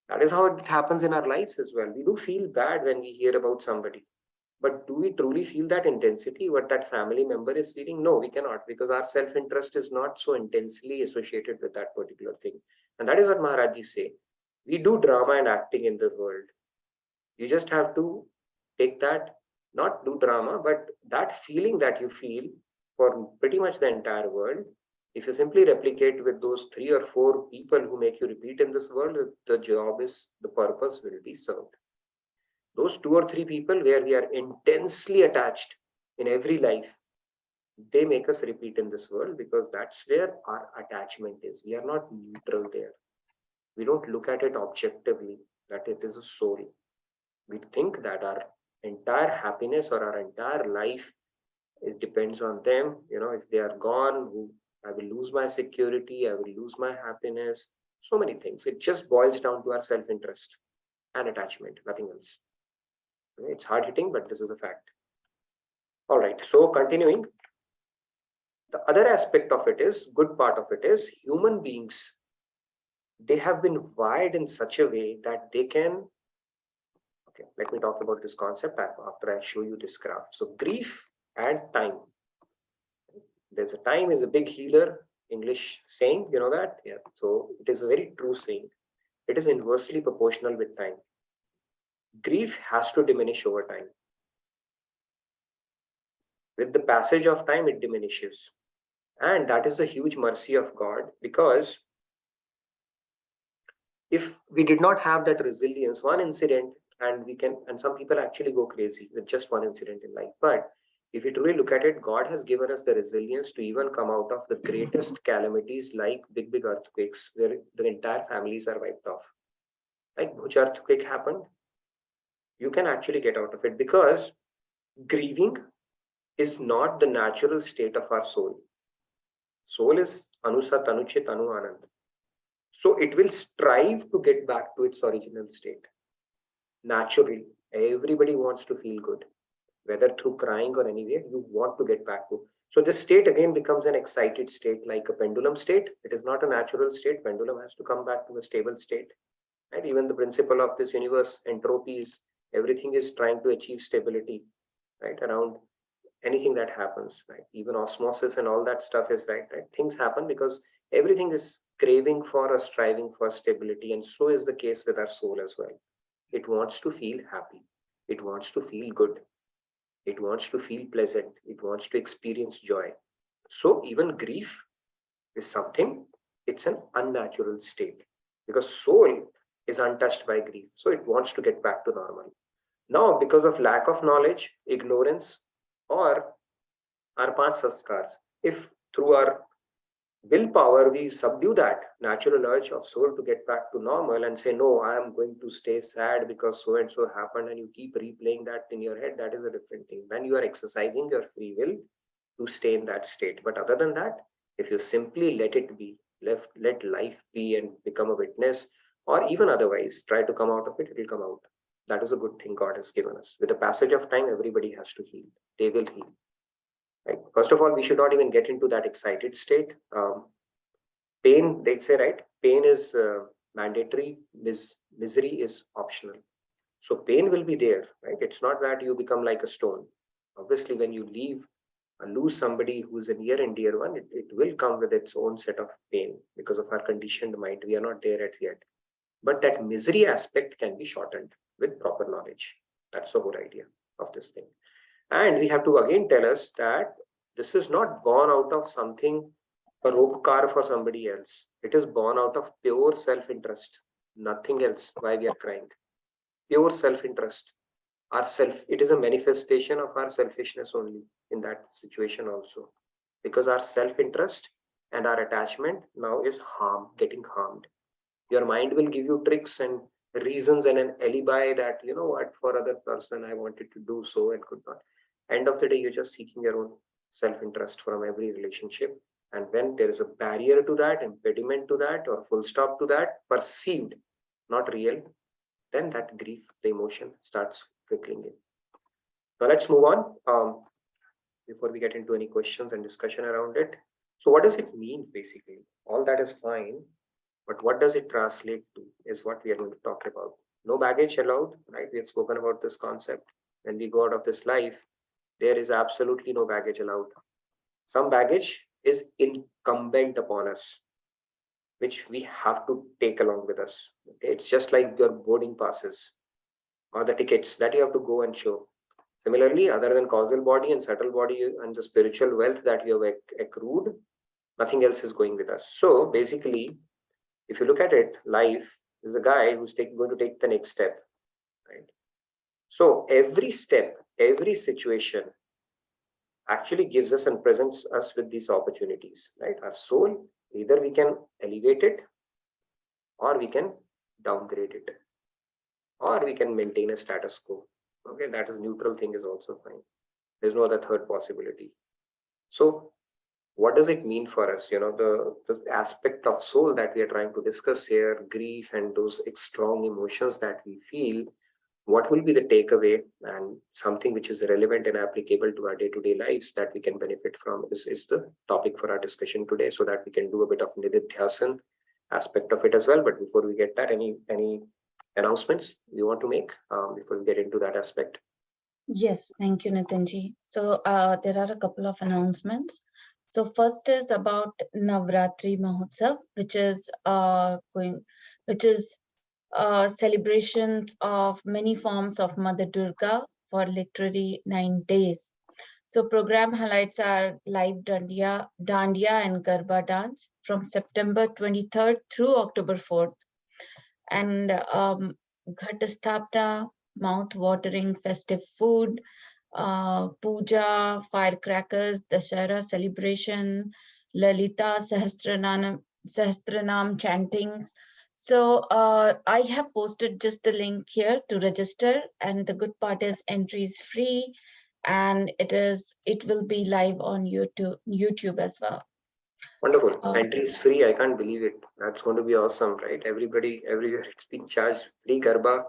[SPEAKER 2] That is how it happens in our lives as well. We do feel bad when we hear about somebody. But do we truly feel that intensity, what that family member is feeling? No, we cannot, because our self-interest is not so intensely associated with that particular thing. And that is what Maharaj say. We do drama and acting in this world. You just have to take that, not do drama, but that feeling that you feel for pretty much the entire world. If you simply replicate with those 3 or 4 people who make you repeat in this world, the job is, the purpose will be served. Those 2 or 3 people where we are intensely attached in every life, they make us repeat in this world because that's where our attachment is. We are not neutral there. We don't look at it objectively, that it is a soul. We think that our entire happiness or our entire life, it depends on them. If they are gone, I will lose my security, I will lose my happiness, so many things. It just boils down to our self-interest and attachment, nothing else. It's hard hitting, but this is a fact. All right, so continuing. The other aspect of it is, good part of it is, human beings, they have been wired in such a way that they can, okay, let me talk about this concept after I show you this graph. So grief and time. There's a time is a big healer, English saying, you know that? Yeah. So it is a very true saying. It is inversely proportional with time. Grief has to diminish over time. With the passage of time, it diminishes. And that is the huge mercy of God, because if we did not have that resilience, one incident, and some people actually go crazy with just one incident in life. But if you truly look at it, God has given us the resilience to even come out of the greatest calamities like big earthquakes where the entire families are wiped off. Like Bhuj earthquake happened, you can actually get out of it because grieving is not the natural state of our soul. Soul is Anusat, Anuchit, Anu Anand. So it will strive to get back to its original state. Naturally, everybody wants to feel good, whether through crying or anywhere, you want to get back to. So this state again becomes an excited state, like a pendulum state. It is not a natural state. Pendulum has to come back to a stable state. And even the principle of this universe, entropy is, everything is trying to achieve stability, right? Around anything that happens, right? Even osmosis and all that stuff is right? Things happen because everything is craving for or striving for stability. And so is the case with our soul as well. It wants to feel happy. It wants to feel good. It wants to feel pleasant. It wants to experience joy. So even grief is something, it's an unnatural state because soul is untouched by grief. So it wants to get back to normal. Now, because of lack of knowledge, ignorance, or our past sanskars, if through our willpower we subdue that natural urge of soul to get back to normal and say, no, I am going to stay sad because so and so happened, and you keep replaying that in your head, that is a different thing. Then you are exercising your free will to stay in that state. But other than that, if you simply let it be, let life be and become a witness, or even otherwise try to come out of it, it will come out. That is a good thing God has given us. With the passage of time, everybody has to heal. They will heal. Right? First of all, we should not even get into that excited state. Pain, they say, right? Pain is mandatory. Misery is optional. So pain will be there, right? It's not that you become like a stone. Obviously, when you lose somebody who's a near and dear one, it will come with its own set of pain because of our conditioned mind. We are not there yet. But that misery aspect can be shortened with proper knowledge. That's the whole idea. of this thing. And we have to again tell us that this is not born out of something, a rope car for somebody else. It is born out of pure self-interest, nothing else. Why we are crying? Pure self-interest. It is a manifestation of our selfishness only in that situation also. Because our self-interest and our attachment now is getting harmed. Your mind will give you tricks and reasons and an alibi that, you know what, for other person I wanted to do so and could not. End of the day, you're just seeking your own self-interest from every relationship. And when there is a barrier to that, impediment to that, or full stop to that, perceived, not real, then that grief, the emotion starts trickling in. Now let's move on before we get into any questions and discussion around it. So what does it mean basically? All that is fine, but what does it translate to is what we are going to talk about. No baggage allowed, right? We have spoken about this concept. When we go out of this life, there is absolutely no baggage allowed. Some baggage is incumbent upon us, which we have to take along with us. Okay? It's just like your boarding passes or the tickets that you have to go and show. Similarly, other than causal body and subtle body and the spiritual wealth that you have accrued, nothing else is going with us. So basically, if you look at it, life is a guy who's going to take the next step, right? So every step, every situation actually gives us and presents us with these opportunities, right? Our soul, either we can elevate it or we can downgrade it, or we can maintain a status quo. Okay, that is neutral thing is also fine. There's no other third possibility. So what does it mean for us? You know, the aspect of soul that we are trying to discuss here, grief and those strong emotions that we feel, what will be the takeaway and something which is relevant and applicable to our day-to-day lives that we can benefit from is the topic for our discussion today, so that we can do a bit of nididhyasan aspect of it as well. But before we get that, any announcements you want to make before we get into that aspect?
[SPEAKER 1] Yes, thank you, Nitinji. So there are a couple of announcements. So first is about Navratri Mahotsav, which is celebrations of many forms of Mother Durga for literally 9 days. So program highlights are live Dandiya and Garba dance from September 23rd through October 4th. And Ghat Sthapna, mouth-watering festive food, puja, firecrackers, Dashera celebration, Lalita Sahasranam chantings. So I have posted just the link here to register, and the good part is entry is free, and it will be live on YouTube as well.
[SPEAKER 2] Wonderful. Entry is free. I can't believe it. That's going to be awesome, right? Everybody, everywhere it's being charged. Free Garba,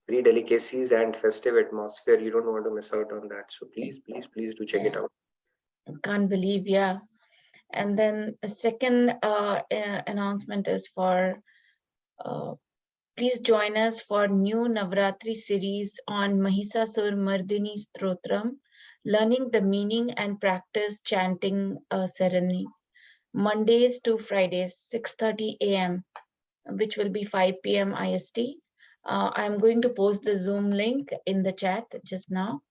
[SPEAKER 2] free delicacies and festive atmosphere. You don't want to miss out on that. So please do check it out.
[SPEAKER 1] Can't believe, yeah. And then a second announcement is for please join us for new Navratri series on Mahisasur Mardini Stotram, learning the meaning and practice chanting ceremony. Mondays to Fridays, 6:30 a.m., which will be 5 p.m. IST. I'm going to post the Zoom link in the chat just now.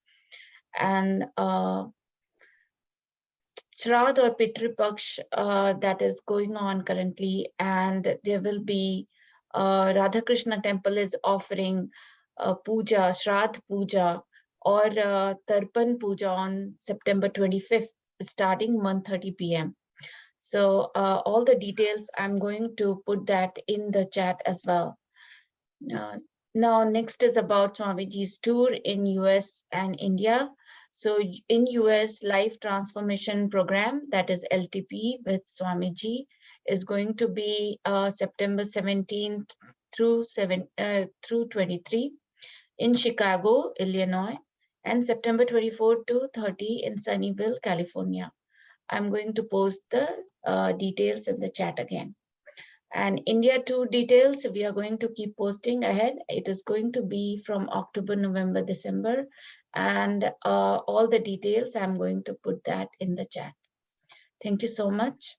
[SPEAKER 1] And Shraddh or Pitru Paksh that is going on currently, and there will be Radhakrishna temple is offering puja, Shraddh puja or Tarpan puja on September 25th, starting 1:30 p.m. So all the details, I'm going to put that in the chat as well. Now, next is about Swamiji's tour in US and India. So in US, Life Transformation Program, that is LTP with Swamiji, is going to be September 17th through 23 in Chicago, Illinois, and September 24 to 30 in Sunnyvale, California. I'm going to post the details in the chat again. And India tour details, we are going to keep posting ahead. It is going to be from October, November, December. And all the details, I'm going to put that in the chat. Thank you so much.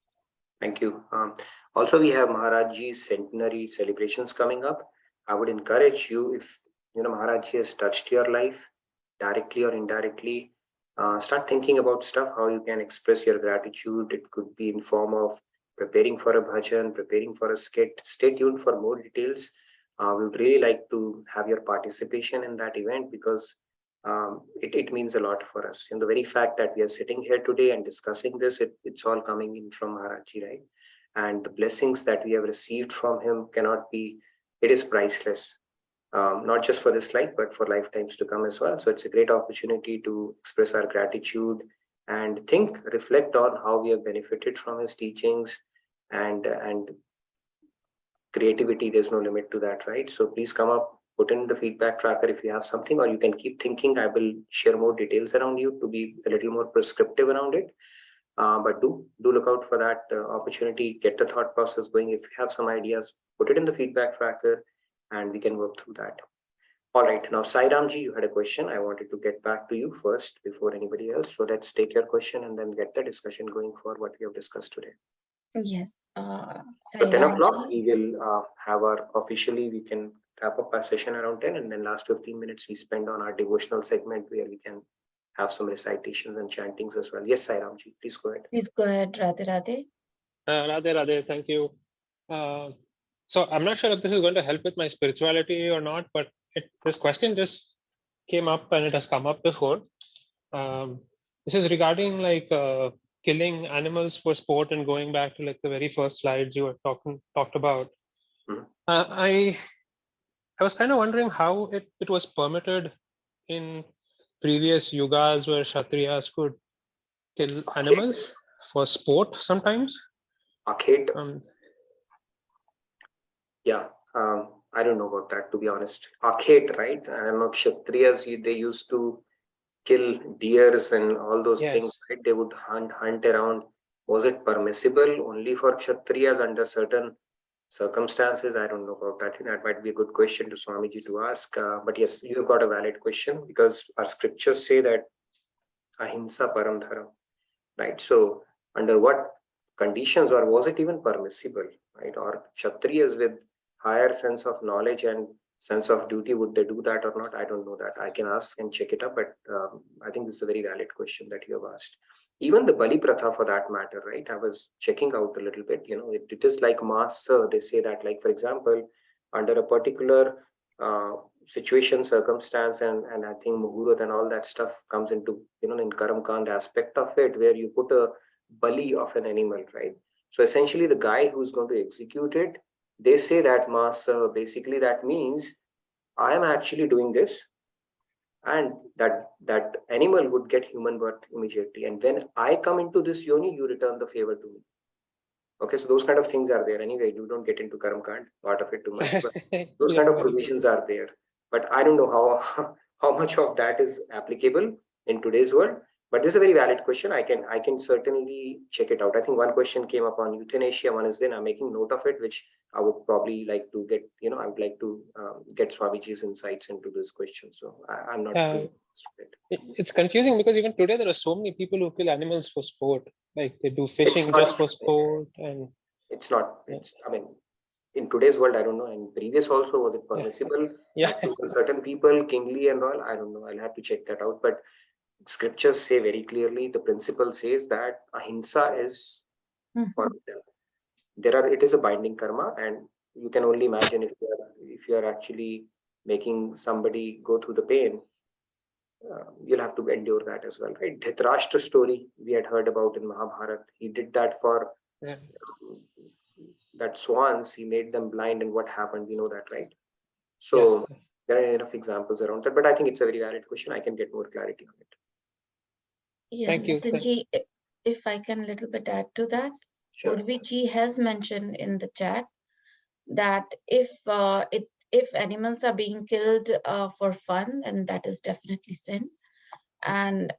[SPEAKER 2] Thank you. Also, we have Maharajji's centenary celebrations coming up. I would encourage you, if Maharajji has touched your life, directly or indirectly, start thinking about stuff, how you can express your gratitude. It could be in form of preparing for a bhajan, preparing for a skit. Stay tuned for more details. We would really like to have your participation in that event, because it means a lot for us. And the very fact that we are sitting here today and discussing this, it's all coming in from Maharajji, right? And the blessings that we have received from him cannot be, it is priceless. Not just for this life, but for lifetimes to come as well. So it's a great opportunity to express our gratitude and think, reflect on how we have benefited from his teachings, and creativity. There's no limit to that, right? So please come up, put in the feedback tracker if you have something, or you can keep thinking. I will share more details around you to be a little more prescriptive around it. But do look out for that opportunity. Get the thought process going. If you have some ideas, put it in the feedback tracker, and we can work through that. All right, now Sai Ramji, you had a question. I wanted to get back to you first before anybody else. So let's take your question and then get the discussion going for what we have discussed today.
[SPEAKER 1] Yes.
[SPEAKER 2] So 10 o'clock,
[SPEAKER 1] Ramji.
[SPEAKER 2] we will have our officially, we can wrap up our session around 10, and then last 15 minutes we spend on our devotional segment where we can have some recitations and chantings as well. Yes, Sai Ramji, please go ahead.
[SPEAKER 1] Please go ahead, Radhe Radhe.
[SPEAKER 11] Radhe Radhe, thank you. So I'm not sure if this is going to help with my spirituality or not, but this question just came up, and it has come up before. This is regarding like killing animals for sport, and going back to like the very first slides you were talked about. I was kind of wondering how it was permitted in previous yugas where Kshatriyas could kill animals for sport sometimes.
[SPEAKER 2] Akhet. Yeah, I don't know about that, to be honest. Akhet, right? I know Kshatriyas, they used to kill deers and all those things, right? They would hunt around. Was it permissible only for Kshatriyas under certain circumstances? I don't know about that. I think that might be a good question to Swamiji to ask. But yes, you've got a valid question, because our scriptures say that ahimsa param dharam, right? So under what conditions, or was it even permissible, right? Or Kshatriyas with higher sense of knowledge and sense of duty, would they do that or not? I don't know that. I can ask and check it up, but I think this is a very valid question that you have asked. Even the Bali Pratha for that matter, right? I was checking out a little bit, it is like mass, they say that, like, for example, under a particular situation, circumstance, and I think Muhurat and all that stuff comes into, in Karam Kand aspect of it, where you put a bali of an animal, right? So essentially the guy who's going to execute it, they say that mass, basically that means I am actually doing this, and that animal would get human birth immediately, and when I come into this yoni, you return the favor to me. Okay, so those kind of things are there. Anyway, you don't get into Karam Kand part of it too much, but those kind of provisions are there. But I don't know how much of that is applicable in today's world. But this is a very valid question. I can certainly check it out. I think one question came up on euthanasia. One is then I'm making note of it, which I would probably like to get. I would like to get Swamiji's insights into this question. So I'm not.
[SPEAKER 11] It's confusing, because even today there are so many people who kill animals for sport. Like they do fishing just for sport, and
[SPEAKER 2] it's not. I mean, in today's world, I don't know. In previous also, was it permissible?
[SPEAKER 11] Yeah.
[SPEAKER 2] Certain people, kingly and all, I don't know. I'll have to check that out. But scriptures say very clearly, the principle says that ahimsa is forbidden. It is a binding karma, and you can only imagine if you are actually making somebody go through the pain, you'll have to endure that as well, right? Dhritarashtra story we had heard about in Mahabharata. He did that for that swans. He made them blind, and what happened? We know that, right? So there are enough examples around that, but I think it's a very valid question. I can get more clarity on it.
[SPEAKER 1] Yeah,
[SPEAKER 11] Thank you.
[SPEAKER 1] Nitinji, if I can a little bit add to that, Urviji has mentioned in the chat that if animals are being killed for fun, and that is definitely sin. And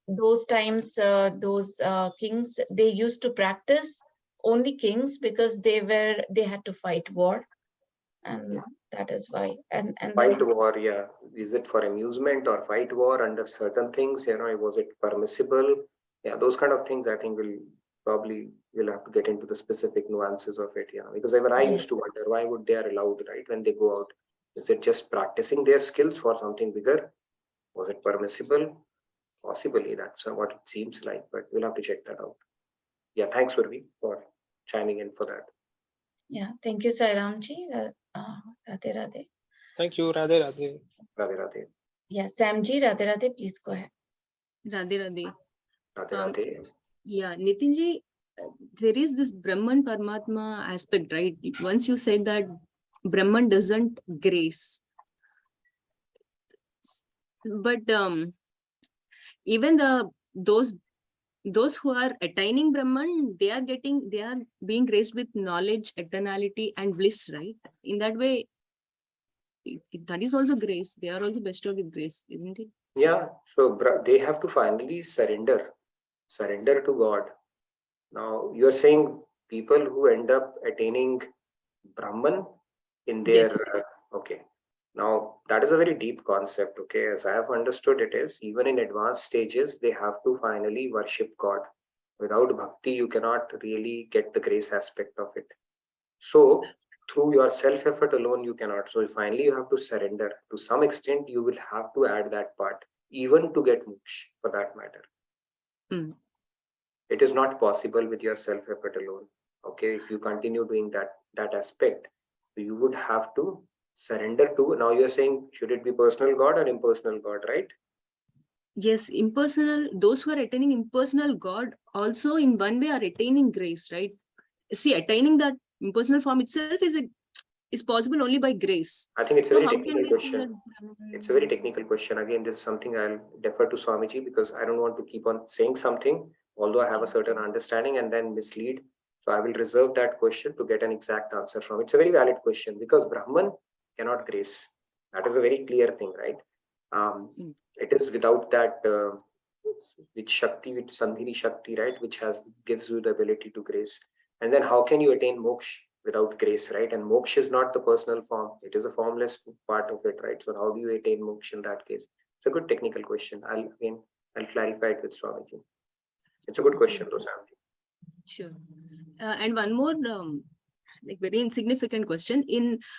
[SPEAKER 1] those times, those kings, they used to practice, only kings, because they had to fight war, and that is why. And
[SPEAKER 2] fight war, yeah. Is it for amusement or fight war under certain things? Was it permissible? Yeah, those kind of things. I think we'll have to get into the specific nuances of it. Yeah, because even I used to wonder, why would they are allowed, right, when they go out? Is it just practicing their skills for something bigger? Was it permissible? Possibly, that's what it seems like, but we'll have to check that out. Yeah, thanks, Urvi, for chiming in for that.
[SPEAKER 1] Yeah, thank you, Sairamji. Radhe Radhe.
[SPEAKER 11] Thank you, Radhe Radhe.
[SPEAKER 2] Radhe Radhe.
[SPEAKER 1] Yeah, Samji, Radhe Radhe, please go ahead.
[SPEAKER 3] Radhe Radhe.
[SPEAKER 2] Radhe Radhe.
[SPEAKER 3] Yeah, Nitinji, there is this Brahman Paramatma aspect, right? Once you said that Brahman doesn't grace, but even those who are attaining Brahman, they are being graced with knowledge, eternality, and bliss, right? In that way, that is also grace. They are also bestowed with grace, isn't it?
[SPEAKER 2] Yeah, so they have to finally surrender to God. Now you're saying people who end up attaining Brahman in their
[SPEAKER 3] Yes.
[SPEAKER 2] Okay. Now that is a very deep concept. Okay, as I have understood it is, even in advanced stages, they have to finally worship God. Without bhakti, you cannot really get the grace aspect of it. So through your self-effort alone, you cannot. So finally, you have to surrender. To some extent, you will have to add that part, even to get moksha, for that matter.
[SPEAKER 3] Mm.
[SPEAKER 2] It is not possible with your self-effort alone. Okay, if you continue doing that aspect, you would have to surrender to. Now you're saying, should it be personal God or impersonal God, right?
[SPEAKER 3] Yes, impersonal. Those who are attaining impersonal God also, in one way, are attaining grace, right? See, attaining that impersonal form itself is possible only by grace.
[SPEAKER 2] I think it's
[SPEAKER 3] So
[SPEAKER 2] a very
[SPEAKER 3] how can
[SPEAKER 2] technical
[SPEAKER 3] we say
[SPEAKER 2] question.
[SPEAKER 3] that?
[SPEAKER 2] It's a very technical question. Again, this is something I'll defer to Swamiji, because I don't want to keep on saying something, although I have a certain understanding, and then mislead. So I will reserve that question to get an exact answer from. It's a very valid question, because Brahman cannot grace. That is a very clear thing, right? It is without that which Shakti, which Sandhini Shakti, right, which gives you the ability to grace. And then how can you attain moksha without grace, right? And moksha is not the personal form; it is a formless part of it, right? So how do you attain moksha in that case? It's a good technical question. I'll clarify it with Swamiji. It's a good question, Rosamji.
[SPEAKER 3] Sure. And one more like very insignificant question.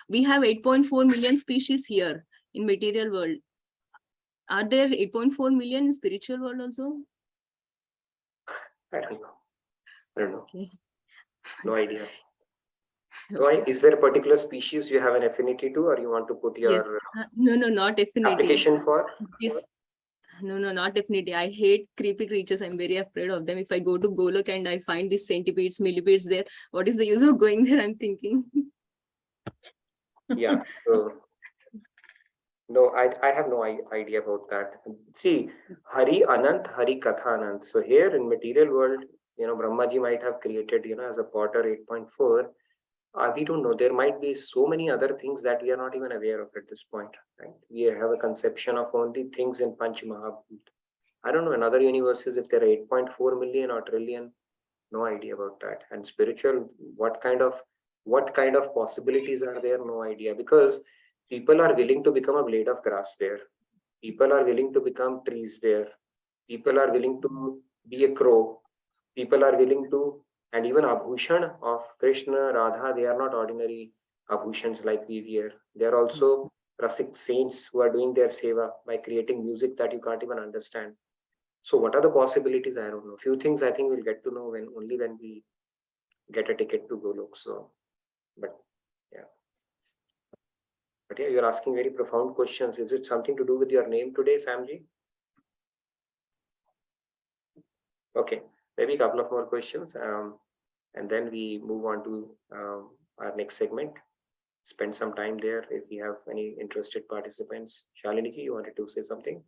[SPEAKER 3] We have 8.4 million species here in material world. Are there 8.4 million in spiritual world also?
[SPEAKER 2] I don't know.
[SPEAKER 3] Okay.
[SPEAKER 2] No idea. Why? Is there a particular species you have an affinity to, or you want to put your
[SPEAKER 3] No, not affinity.
[SPEAKER 2] application for?
[SPEAKER 3] No, not affinity. I hate creepy creatures. I'm very afraid of them. If I go to Golok and I find these centipedes, millipedes there, what is the use of going there? I'm thinking.
[SPEAKER 2] Yeah. So no, I have no idea about that. See, Hari Anant, Hari Katha Anant. So here in material world, Brahmaji might have created, as a potter 8.4. We don't know. There might be so many other things that we are not even aware of at this point, right? We have a conception of only things in Panch Mahabhut. I don't know in other universes if there are 8.4 million or trillion. No idea about that. And spiritual, what kind of possibilities are there? No idea, because people are willing to become a blade of grass there. People are willing to become trees there. People are willing to be a crow. People are willing to, and even Abhushan of Krishna, Radha, they are not ordinary Abhushans like we wear. They are also Rasik saints who are doing their seva by creating music that you can't even understand. So what are the possibilities? I don't know. Few things I think we'll get to know only when we get a ticket to Golok. So, but yeah. But yeah, you're asking very profound questions. Is it something to do with your name today, Samji? Okay, maybe a couple of more questions, and then we move on to our next segment. Spend some time there if we have any interested participants. Shalini ji, you wanted to say something?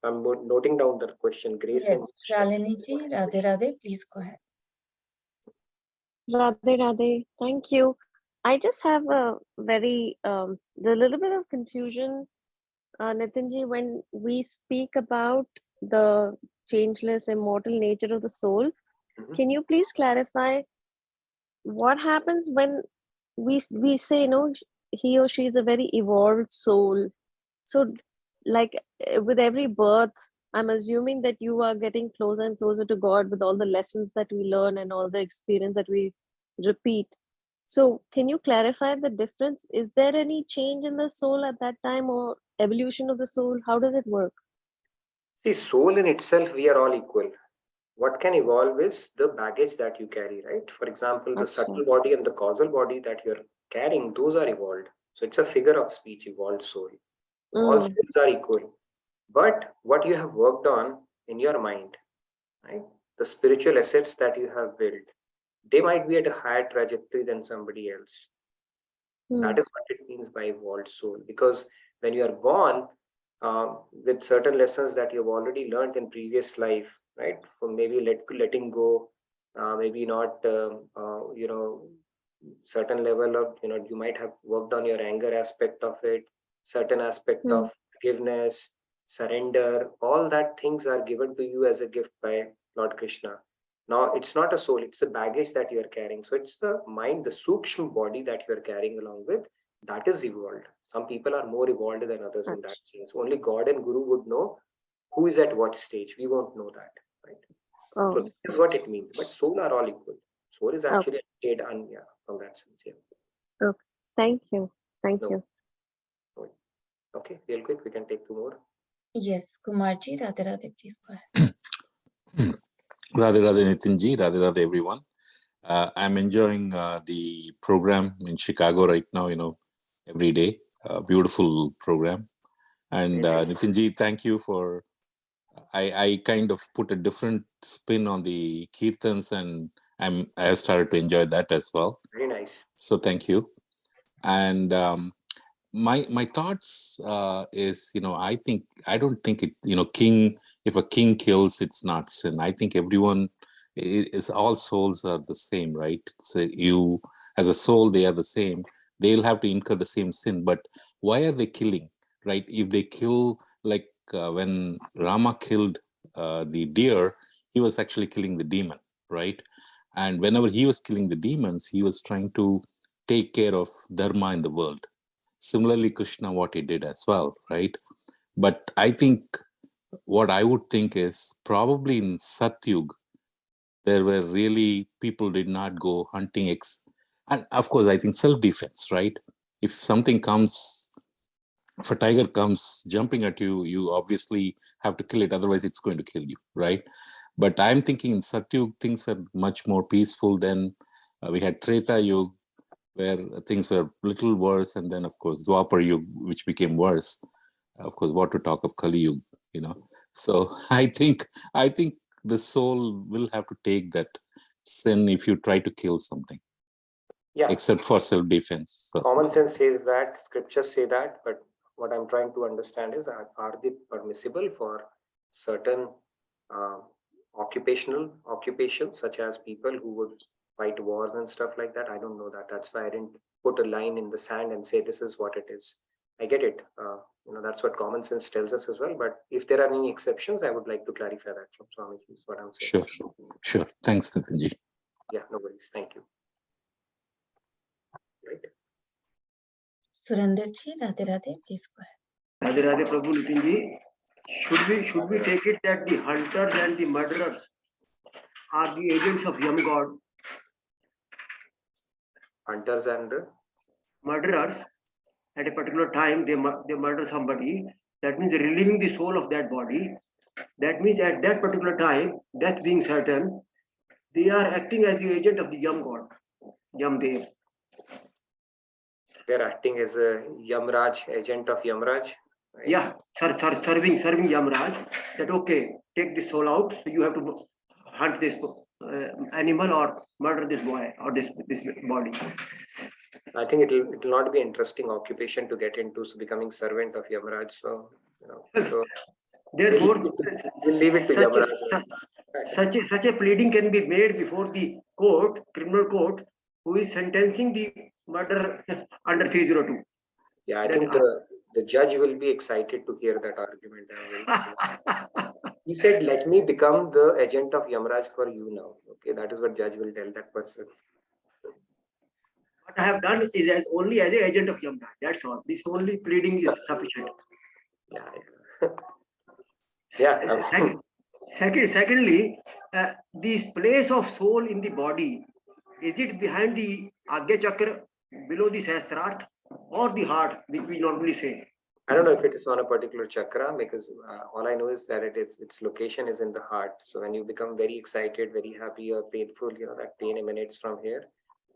[SPEAKER 2] I'm noting down the question. Grace.
[SPEAKER 1] Yes, Shalini ji, Radhe Radhe, please go ahead.
[SPEAKER 13] Radhe Radhe, thank you. I just have a very the little bit of confusion, Nitinji, when we speak about the changeless, immortal nature of the soul. Can you please clarify what happens when we say, he or she is a very evolved soul? So, like with every birth, I'm assuming that you are getting closer and closer to God with all the lessons that we learn and all the experience that we repeat. So can you clarify the difference? Is there any change in the soul at that time, or evolution of the soul? How does it work?
[SPEAKER 2] See, soul in itself, we are all equal. What can evolve is the baggage that you carry, right? For example, the subtle body and the causal body that you're carrying, those are evolved. So it's a figure of speech, evolved soul. All souls are equal. But what you have worked on in your mind, right? The spiritual assets that you have built, they might be at a higher trajectory than somebody else. That is what it means by evolved soul. Because when you are born with certain lessons that you've already learned in previous life, right? From maybe letting go, maybe not, certain level of, you might have worked on your anger aspect of it, certain aspect of forgiveness, surrender, all that things are given to you as a gift by Lord Krishna. Now, it's not a soul, it's a baggage that you are carrying. So it's the mind, the sukshma body that you are carrying along with, that is evolved. Some people are more evolved than others in that sense. Only God and Guru would know who is at what stage. We won't know that, right? So this is what it means. But soul are all equal. Soul is actually a state from that sense. Yeah.
[SPEAKER 13] Okay. Thank you. Thank you.
[SPEAKER 2] Okay, real quick, we can take two more.
[SPEAKER 1] Yes, Kumarji, Radhe Radhe, please go ahead.
[SPEAKER 14] Radhe Radhe Nitinji, Radhe Radhe everyone. I'm enjoying the program in Chicago right now, every day. Beautiful program. And Nitinji, thank you for, I kind of put a different spin on the Kirtans and I have started to enjoy that as well.
[SPEAKER 2] Very nice.
[SPEAKER 14] So thank you. And my thoughts is, I don't think it, if a king kills, it's not sin. I think everyone is, all souls are the same, right? So you, as a soul, they are the same. They'll have to incur the same sin. But why are they killing, right? If they kill, like when Rama killed the deer, he was actually killing the demon, right? And whenever he was killing the demons, he was trying to take care of dharma in the world. Similarly, Krishna, what he did as well, right? But I think what I would think is probably in Satyug, there were really, people did not go hunting. And of course, I think self-defense, right? If something comes, if a tiger comes jumping at you, you obviously have to kill it. Otherwise, it's going to kill you, right? But I'm thinking in Satyug, things were much more peaceful than we had Treta Yuga, where things were a little worse, and then of course Dwapar Yuga, which became worse. Of course, what to talk of Kali Yuga, So I think the soul will have to take that sin if you try to kill something.
[SPEAKER 2] Yeah.
[SPEAKER 14] Except for self-defense.
[SPEAKER 2] Common sense says that, scriptures say that, but what I'm trying to understand is, are they permissible for certain occupations, such as people who would fight wars and stuff like that? I don't know that. That's why I didn't put a line in the sand and say this is what it is. I get it. That's what common sense tells us as well. But if there are any exceptions, I would like to clarify that from Swamiji, is what I'm saying.
[SPEAKER 14] Sure. Thanks, Nitinji.
[SPEAKER 2] Yeah, no worries. Thank you. Right.
[SPEAKER 1] Surendraji, Radhe Radhe, please go ahead.
[SPEAKER 7] Radhe Radhe Prabhu Nitinji, should we take it that the hunters and the murderers are the agents of Yam God?
[SPEAKER 2] Hunters and the
[SPEAKER 7] murderers, at a particular time they murder somebody. That means relieving the soul of that body. That means at that particular time, death being certain, they are acting as the agent of the Yam God, Yam Dev.
[SPEAKER 2] They're acting as a Yamraj, agent of Yamraj. Right?
[SPEAKER 7] Yeah, serving Yamraj. That okay, take this soul out. So you have to hunt this animal or murder this boy or this body.
[SPEAKER 2] I think it'll not be an interesting occupation to get into, becoming servant of Yamraj. So
[SPEAKER 7] therefore,
[SPEAKER 2] we'll leave it to Yamraj.
[SPEAKER 7] Such a pleading can be made before the court, criminal court, who is sentencing the murder under 302.
[SPEAKER 2] Yeah, I think the judge will be excited to hear that argument. He said, let me become the agent of Yamraj for you now. Okay, that is what judge will tell that person.
[SPEAKER 7] What I have done is only as an agent of Yamraj. That's all. This only pleading is sufficient.
[SPEAKER 2] Yeah.
[SPEAKER 7] Secondly, this place of soul in the body, is it behind the Agya Chakra, below the Sahasrarth, or the heart, which we normally say?
[SPEAKER 2] I don't know if it is on a particular chakra, because all I know is that its location is in the heart. So when you become very excited, very happy, or painful, that pain emanates from here.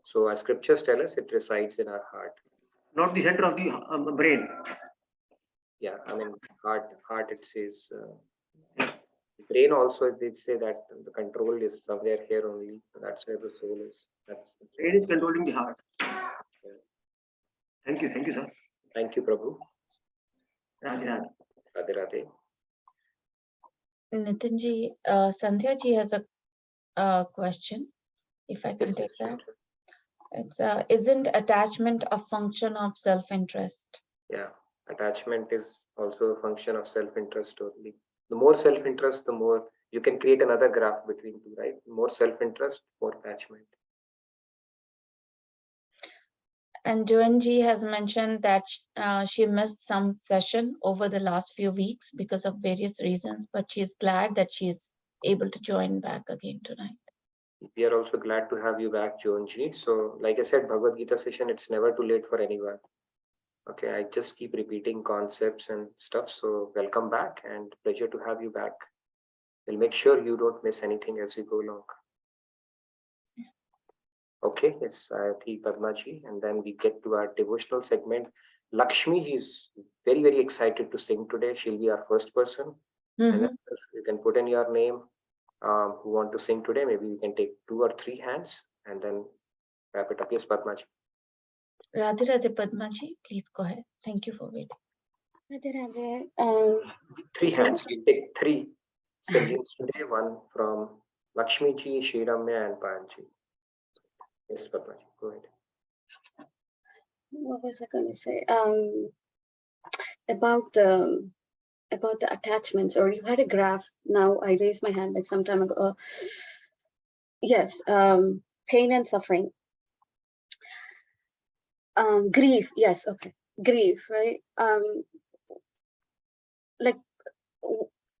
[SPEAKER 2] So our scriptures tell us it resides in our heart.
[SPEAKER 7] Not the center of the brain.
[SPEAKER 2] Yeah, I mean heart. It says brain also. They say that the control is somewhere here only. That's where the soul is. That's
[SPEAKER 7] brain is controlling the heart.
[SPEAKER 2] Yeah.
[SPEAKER 7] Thank you, sir.
[SPEAKER 2] Thank you, Prabhu.
[SPEAKER 7] Radhe Radhe.
[SPEAKER 2] Radhe Radhe.
[SPEAKER 1] Nitinji, Sandhya ji has a question, if I can take that. It's isn't attachment a function of self-interest?
[SPEAKER 2] Yeah, attachment is also a function of self-interest only. The more self-interest, the more you can create another graph between two, right? More self-interest, more attachment.
[SPEAKER 1] And Joanji has mentioned that she missed some session over the last few weeks because of various reasons, but she is glad that she is able to join back again tonight.
[SPEAKER 2] We are also glad to have you back, Joanji. So like I said, Bhagavad Gita session, it's never too late for anyone. Okay, I just keep repeating concepts and stuff. So welcome back and pleasure to have you back. We'll make sure you don't miss anything as we go along. Okay, it's Ayati Padmaji, and then we get to our devotional segment. Lakshmi is very, very excited to sing today. She'll be our first person. And then you can put in your name who want to sing today. Maybe you can take 2 or 3 hands and then wrap it up. Yes, Padmaji.
[SPEAKER 1] Radhe Radhe Padmaji, please go ahead. Thank you for waiting.
[SPEAKER 4] Radhe Radhe.
[SPEAKER 2] 3 hands. We take 3 singings today. One from Lakshmi ji, Shriramya, and Payanji. Yes, Padmaji, go ahead.
[SPEAKER 4] What was I going to say? About the attachments, or you had a graph. Now I raised my hand like some time ago. Yes, pain and suffering. Grief. Yes, okay. Grief, right? Like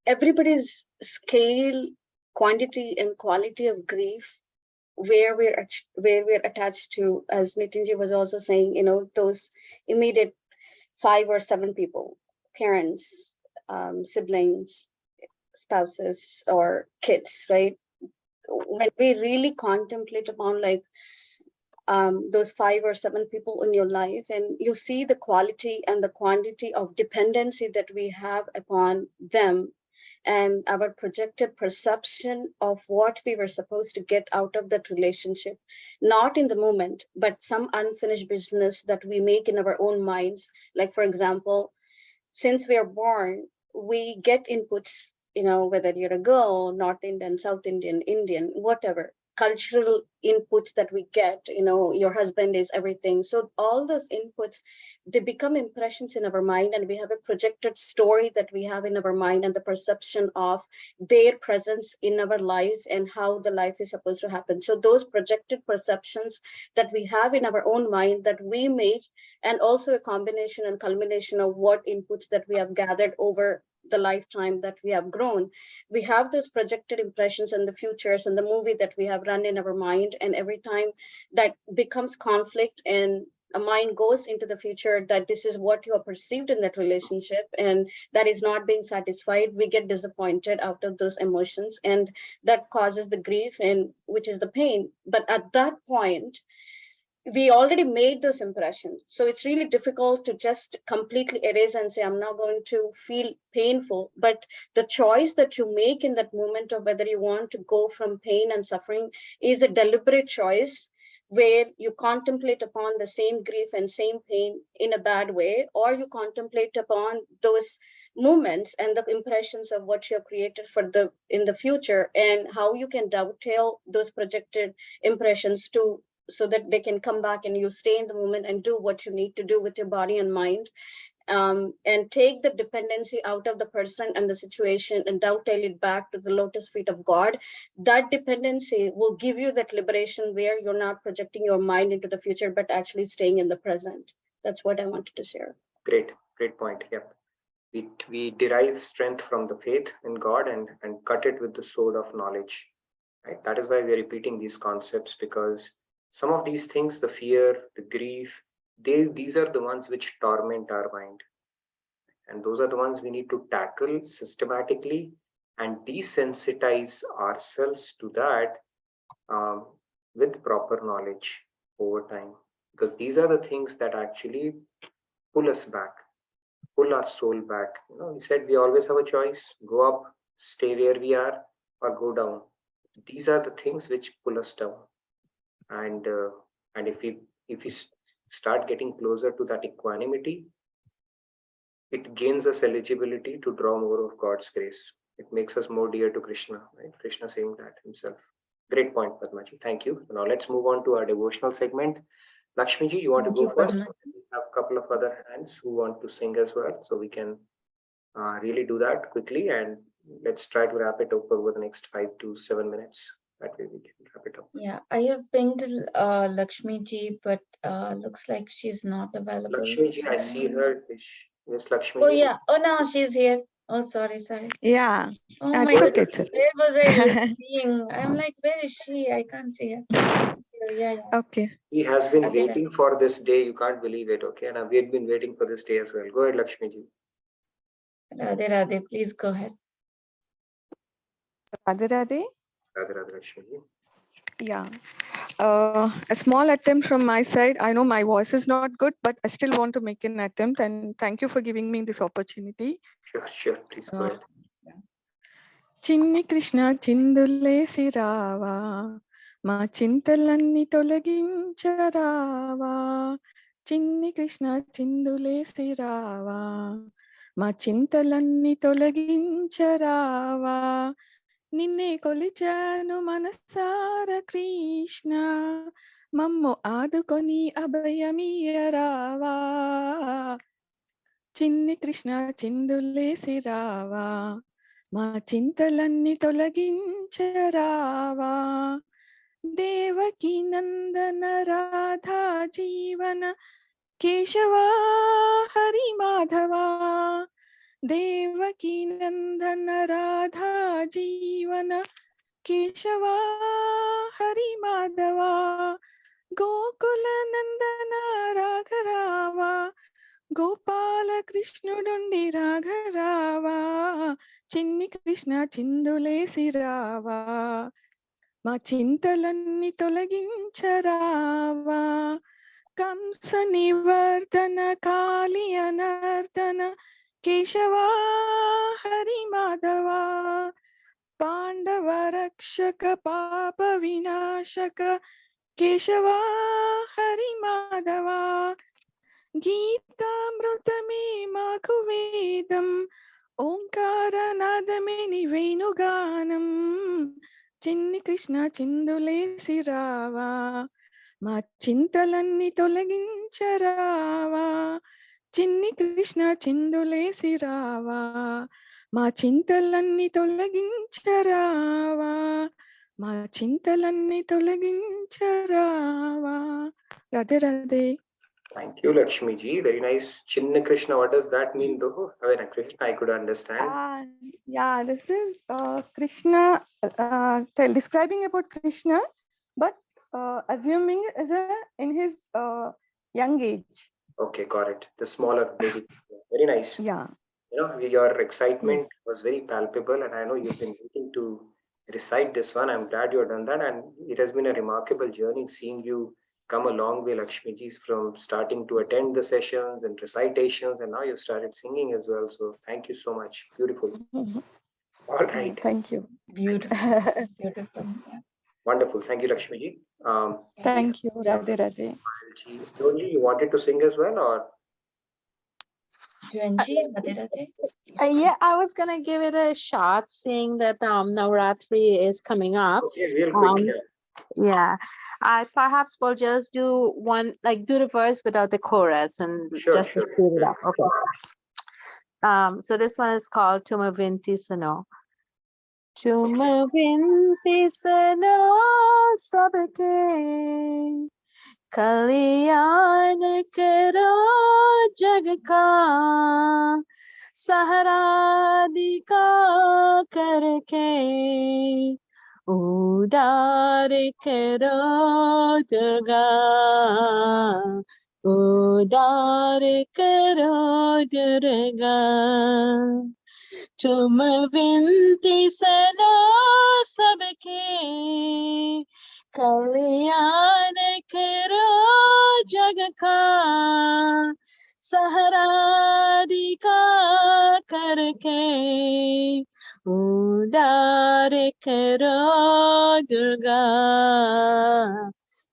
[SPEAKER 4] everybody's scale, quantity, and quality of grief, where we're attached to, as Nitinji was also saying, those immediate 5 or 7 people, parents, siblings, spouses, or kids, right? When we really contemplate upon like those 5 or 7 people in your life, and you see the quality and the quantity of dependency that we have upon them, and our projected perception of what we were supposed to get out of that relationship, not in the moment, but some unfinished business that we make in our own minds. Like, for example, since we are born, we get inputs, whether you're a girl, North Indian, South Indian, Indian, whatever, cultural inputs that we get, your husband is everything. So all those inputs, they become impressions in our mind, and we have a projected story that we have in our mind, and the perception of their presence in our life and how the life is supposed to happen. So those projected perceptions that we have in our own mind that we made, and also a combination and culmination of what inputs that we have gathered over the lifetime that we have grown, we have those projected impressions and the futures and the movie that we have run in our mind. And every time that becomes conflict and a mind goes into the future, that this is what you are perceived in that relationship, and that is not being satisfied, we get disappointed out of those emotions, and that causes the grief, and which is the pain. But at that point, we already made those impressions. So it's really difficult to just completely erase and say, I'm not going to feel painful. But the choice that you make in that moment of whether you want to go from pain and suffering is a deliberate choice, where you contemplate upon the same grief and same pain in a bad way, or you contemplate upon those moments and the impressions of what you have created in the future, and how you can dovetail those projected impressions to, so that they can come back and you stay in the moment and do what you need to do with your body and mind, and take the dependency out of the person and the situation and dovetail it back to the lotus feet of God. That dependency will give you that liberation, where you're not projecting your mind into the future, but actually staying in the present. That's what I wanted to share.
[SPEAKER 2] Great point. Yep. We derive strength from the faith in God and cut it with the sword of knowledge. Right? That is why we're repeating these concepts, because some of these things, the fear, the grief, these are the ones which torment our mind. And those are the ones we need to tackle systematically and desensitize ourselves to that with proper knowledge over time. Because these are the things that actually pull us back, pull our soul back. We said we always have a choice: go up, stay where we are, or go down. These are the things which pull us down. And if we start getting closer to that equanimity, it gains us eligibility to draw more of God's grace. It makes us more dear to Krishna, right? Krishna saying that himself. Great point, Padmaji. Thank you. Now let's move on to our devotional segment. Lakshmiji, you want to go first? We have a couple of other hands who want to sing as well, so we can really do that quickly, and let's try to wrap it up over the next 5 to 7 minutes. That way we can wrap it up.
[SPEAKER 1] Yeah, I have pinged Lakshmi ji, but looks like she's not available.
[SPEAKER 2] Lakshmi ji, I see her. Yes, Lakshmi
[SPEAKER 1] Oh
[SPEAKER 2] ji.
[SPEAKER 1] yeah. Oh, now she's here. Oh, sorry.
[SPEAKER 15] Yeah.
[SPEAKER 1] Oh my
[SPEAKER 15] It's
[SPEAKER 1] goodness.
[SPEAKER 15] okay.
[SPEAKER 1] Where was I seeing? I'm like, where is she? I can't see her. Yeah.
[SPEAKER 15] Okay.
[SPEAKER 2] He has been waiting for this day. You can't believe it. Okay, and we had been waiting for this day as well. Go ahead, Lakshmi ji.
[SPEAKER 1] Radhe, please go ahead.
[SPEAKER 15] Radhe.
[SPEAKER 2] Radhe, Lakshmi ji.
[SPEAKER 15] Yeah. A small attempt from my side. I know my voice is not good, but I still want to make an attempt. And thank you for giving me this opportunity.
[SPEAKER 2] Sure. Please go ahead.
[SPEAKER 15] Chinni Krishna chindulesi rava, ma chintalanni tolagincharawa. Chinni Krishna chindulesi rava, ma chintalanni tolagincharawa. Ninne కొలిచాను మనసార కృష్ణ మమ్ము ఆదుకొని అభయమియరావా చిన్ని కృష్ణ చిందులేసి రావా మా చింతలన్నీ తొలగించరావా దేవకి నందన రాధా జీవన కేశవా హరి మాధవా దేవకి నందన రాధా జీవన కేశవా హరి మాధవా గోకుల నందన రాఘరావా గోపాల కృష్ణుడుండి రాఘరావా చిన్ని కృష్ణ చిందులేసి రావా మా చింతలన్నీ తొలగించరావా కంస నివర్ధన కాళి అనర్దన కేశవా హరి మాధవా పాండవ రక్షక పాప వినాశక కేశవా హరి మాధవా గీతామృతమే మాకు వేదం ఓంకారనాదమే ని వేణుగానం చిన్ని కృష్ణ చిందులేసి రావా మా చింతలన్నీ తొలగించరావా చిన్ని కృష్ణ చిందులేసి రావా మా చింతలన్నీ తొలగించరావా మా చింతలన్నీ తొలగించరావా Radhe
[SPEAKER 2] Thank you, Lakshmi ji. Very nice. Chinna Krishna, what does that mean though? I mean, Krishna, I could understand.
[SPEAKER 15] Yeah, this is Krishna describing about Krishna, but assuming is in his young age.
[SPEAKER 2] Okay, got it. The smaller baby. Very nice.
[SPEAKER 15] Yeah.
[SPEAKER 2] Your excitement was very palpable, and I know you've been waiting to recite this one. I'm glad you have done that, and it has been a remarkable journey seeing you come a long way, Lakshmi ji, from starting to attend the sessions and recitations, and now you've started singing as well. So thank you so much. Beautiful. All right.
[SPEAKER 15] Thank you.
[SPEAKER 1] Beautiful.
[SPEAKER 2] Wonderful. Thank you, Lakshmi ji.
[SPEAKER 15] Thank you, Radhe.
[SPEAKER 2] Joji, you wanted to sing as well, or?
[SPEAKER 16] Yeah, I was gonna give it a shot, seeing that Navratri is coming up.
[SPEAKER 2] Okay, real quick.
[SPEAKER 16] Yeah, I perhaps will just do do the verse without the chorus and just to speed it up. Okay. So this one is called Tuma Vinti Sano. Tuma Vinti Sano Sabke Kalyan Karo Jagka Saharadika Karke Udar karo Durga,
[SPEAKER 17] उदार करो दुर्गा तुम विनती सुनो सबके कल्याण करो जग का सहारा दिखा करके उदार करो दुर्गा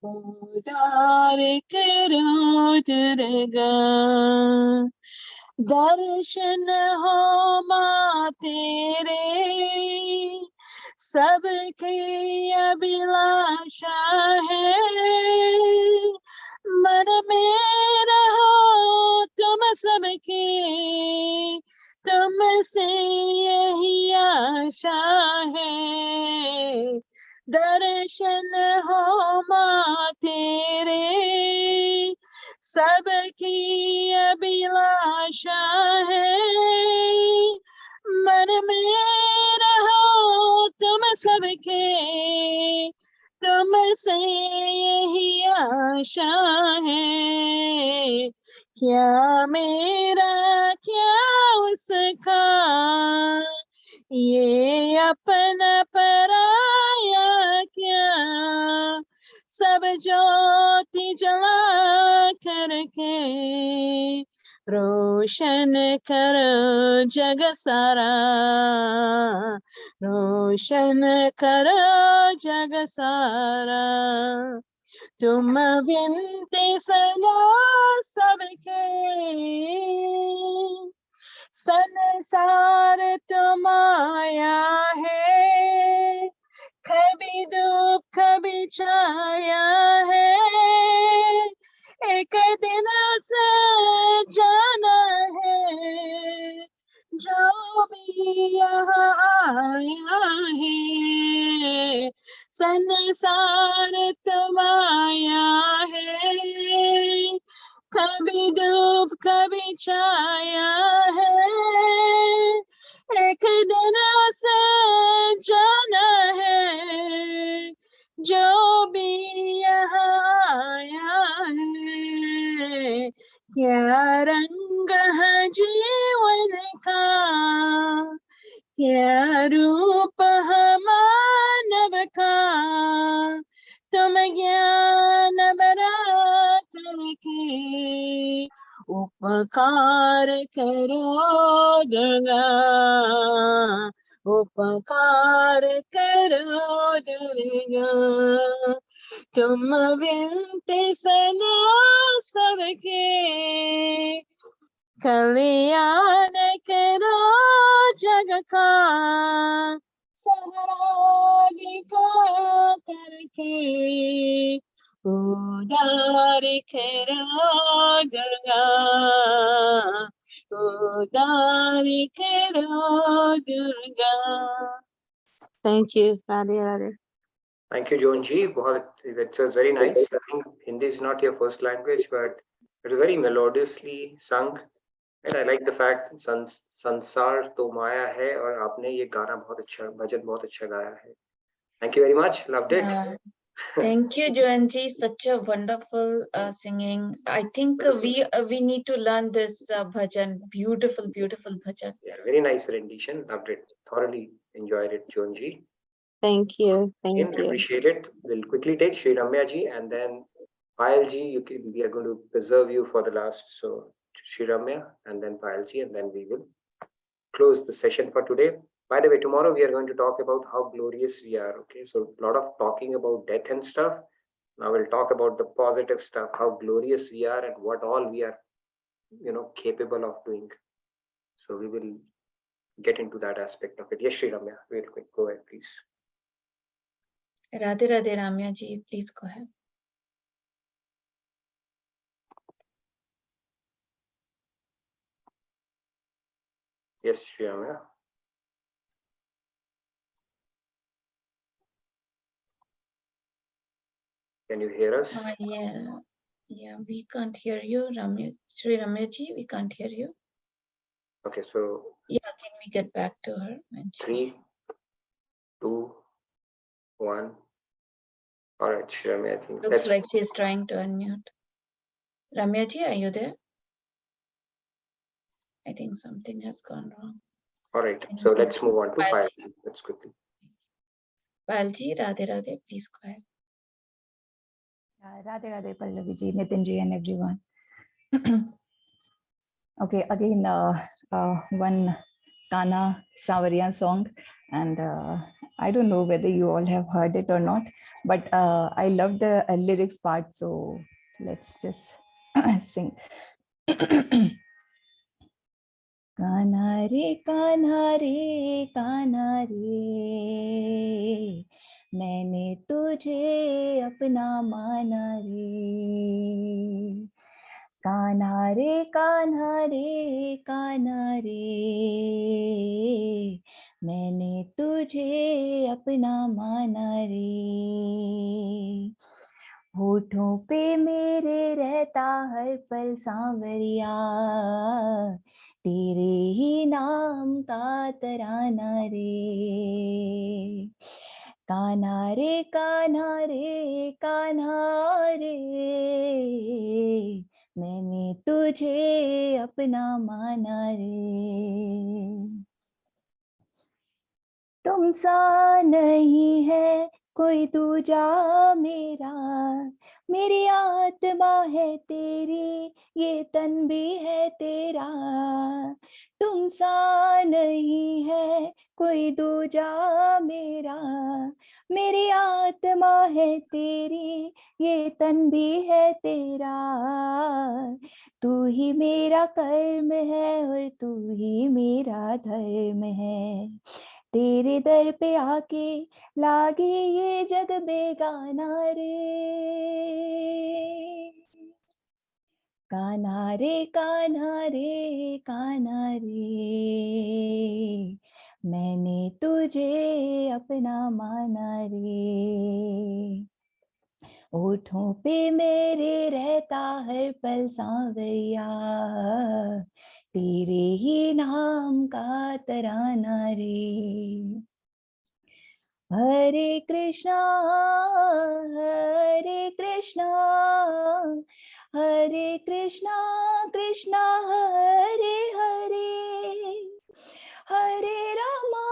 [SPEAKER 17] उदार करो दुर्गा दर्शन हो माँ तेरे सबकी अभिलाषा है मन में रहो तुम सबके तुमसे यही आशा है दर्शन हो माँ तेरे सबकी अभिलाषा है मन में रहो तुम सबके तुमसे यही आशा है क्या मेरा क्या उसका ये अपना पराया क्या सब ज्योति जला करके रोशन कर जग सारा रोशन कर जग सारा तुम विनती सुनो सबके संसार तुम्हारा है कभी धूप कभी छाया है एक दिन से जाना है जो भी यहाँ आया है संसार तुम्हारा है कभी धूप कभी छाया है एक दिन से जाना है जो भी यहाँ आया है क्या रंग है जीवन का क्या रूप है मानव का तुम ज्ञान बरा करके उपकार करो दुर्गा उपकार करो दुर्गा तुम विनती सुनो सबके कल्याण करो जग का सहारा दिखा करके उदार करो दुर्गा उदार करो Durga
[SPEAKER 16] Thank you. Radhe Radhe.
[SPEAKER 2] Thank you, Joanji. That was very nice. I think Hindi is not your first language, but it's very melodiously sung. And I like the fact संसार तो माया है और आपने ये गाना बहुत अच्छा भजन बहुत अच्छा गाया है. Thank you very much. Loved it.
[SPEAKER 1] Thank you, Joanji. Such a wonderful singing. I think we need to learn this bhajan. Beautiful, beautiful bhajan.
[SPEAKER 2] Yeah, very nice rendition. Loved it. Thoroughly enjoyed it, Joanji.
[SPEAKER 16] Thank you. Thank you.
[SPEAKER 2] Appreciate it. We'll quickly take Sri Ramya ji and then Payal ji. We are going to preserve you for the last. So Sri Ramya and then Payal ji, and then we will close the session for today. By the way, tomorrow we are going to talk about how glorious we are. Okay, so a lot of talking about death and stuff. Now we'll talk about the positive stuff, how glorious we are and what all we are, capable of doing. So we will get into that aspect of it. Yes, Sri Ramya, real quick, go ahead, please.
[SPEAKER 1] Radhe Radhe Ramya ji, please go ahead.
[SPEAKER 2] Yes, Sri Ramya. Can you hear us?
[SPEAKER 1] Yeah, we can't hear you, Sri Ramya ji, we can't hear you.
[SPEAKER 2] Okay, so
[SPEAKER 1] yeah, can we get back to her?
[SPEAKER 2] 3, 2, 1. All right, Shri Ramya, I think
[SPEAKER 1] looks like she's trying to unmute. Ramya ji, are you there? I think something has gone wrong.
[SPEAKER 2] All right, so let's move on to Payal. Let's quickly.
[SPEAKER 1] Payal ji, Radhe Radhe, please go ahead.
[SPEAKER 18] Radhe Radhe, Pallavi ji, Nitin ji, and everyone. Okay, again, one Kana Savariya song, and I don't know whether you all have heard it or not, but I love the lyrics part, so let's just sing. Kana re, Kana re, Kana re, मैंने तुझे अपना माना रे. कान्हा रे, कान्हा रे, कान्हा रे, मैंने तुझे अपना माना रे. होठों पे मेरे रहता हर पल सांवरिया, तेरे ही नाम का तराना रे. कान्हा रे, कान्हा रे, कान्हा रे, मैंने तुझे अपना माना रे. तुम सा नहीं है कोई दूजा मेरा, मेरी आत्मा है तेरी, ये तन भी है तेरा. तुम सा नहीं है कोई दूजा मेरा, मेरी आत्मा है तेरी, ये तन भी है तेरा. तू ही मेरा कर्म है और तू ही मेरा धर्म है. तेरे दर पे आके लागे ये जग बेगाना रे. कान्हा रे, कान्हा रे, कान्हा रे, मैंने तुझे अपना माना रे. होठों पे मेरे रहता हर पल सांवरिया, तेरे ही नाम का तराना रे. हरे कृष्णा, हरे कृष्णा, हरे कृष्णा, कृष्णा हरे हरे, हरे रामा,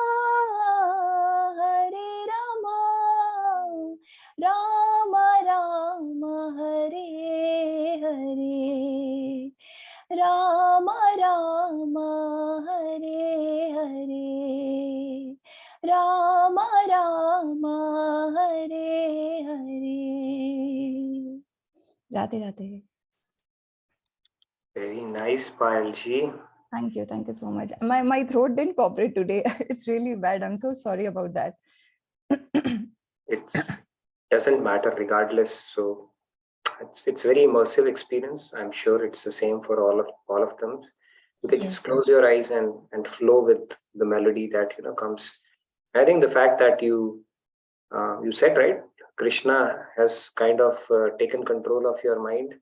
[SPEAKER 18] हरे Rama, Ram Ram Hare Hare, Ram Ram Hare Hare, Ram Ram Hare Hare. Radhe Radhe.
[SPEAKER 2] Very nice, Payal ji.
[SPEAKER 18] Thank you so much. My throat didn't cooperate today. It's really bad. I'm so sorry about that.
[SPEAKER 2] It doesn't matter regardless. So it's very immersive experience. I'm sure it's the same for all of them. You can just close your eyes and flow with the melody that comes. I think the fact that you said, right, Krishna has kind of taken control of your mind.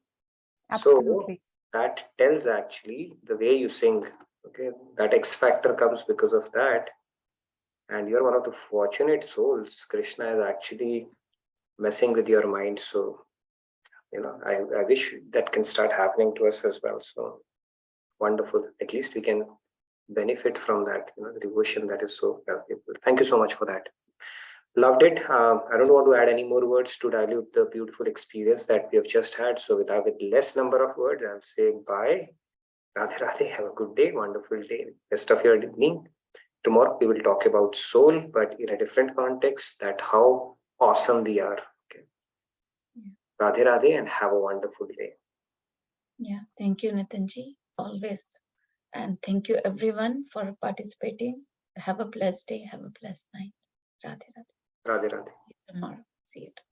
[SPEAKER 18] Absolutely.
[SPEAKER 2] So that tells actually the way you sing. Okay, that X factor comes because of that. And you're one of the fortunate souls. Krishna is actually messing with your mind. So, I wish that can start happening to us as well. So wonderful. At least we can benefit from that, the devotion that is so valuable. Thank you so much for that. Loved it. I don't want to add any more words to dilute the beautiful experience that we have just had. So with less number of words, I'll say bye. Radhe Radhe. Have a good day. Wonderful day. Rest of your evening. Tomorrow we will talk about soul, but in a different context, that how awesome we are. Okay. Radhe Radhe, and have a wonderful day.
[SPEAKER 1] Yeah, thank you, Nitinji, always. And thank you everyone for participating. Have a blessed day. Have a blessed night. Radhe Radhe.
[SPEAKER 2] Radhe Radhe.
[SPEAKER 1] See you tomorrow. See you tomorrow.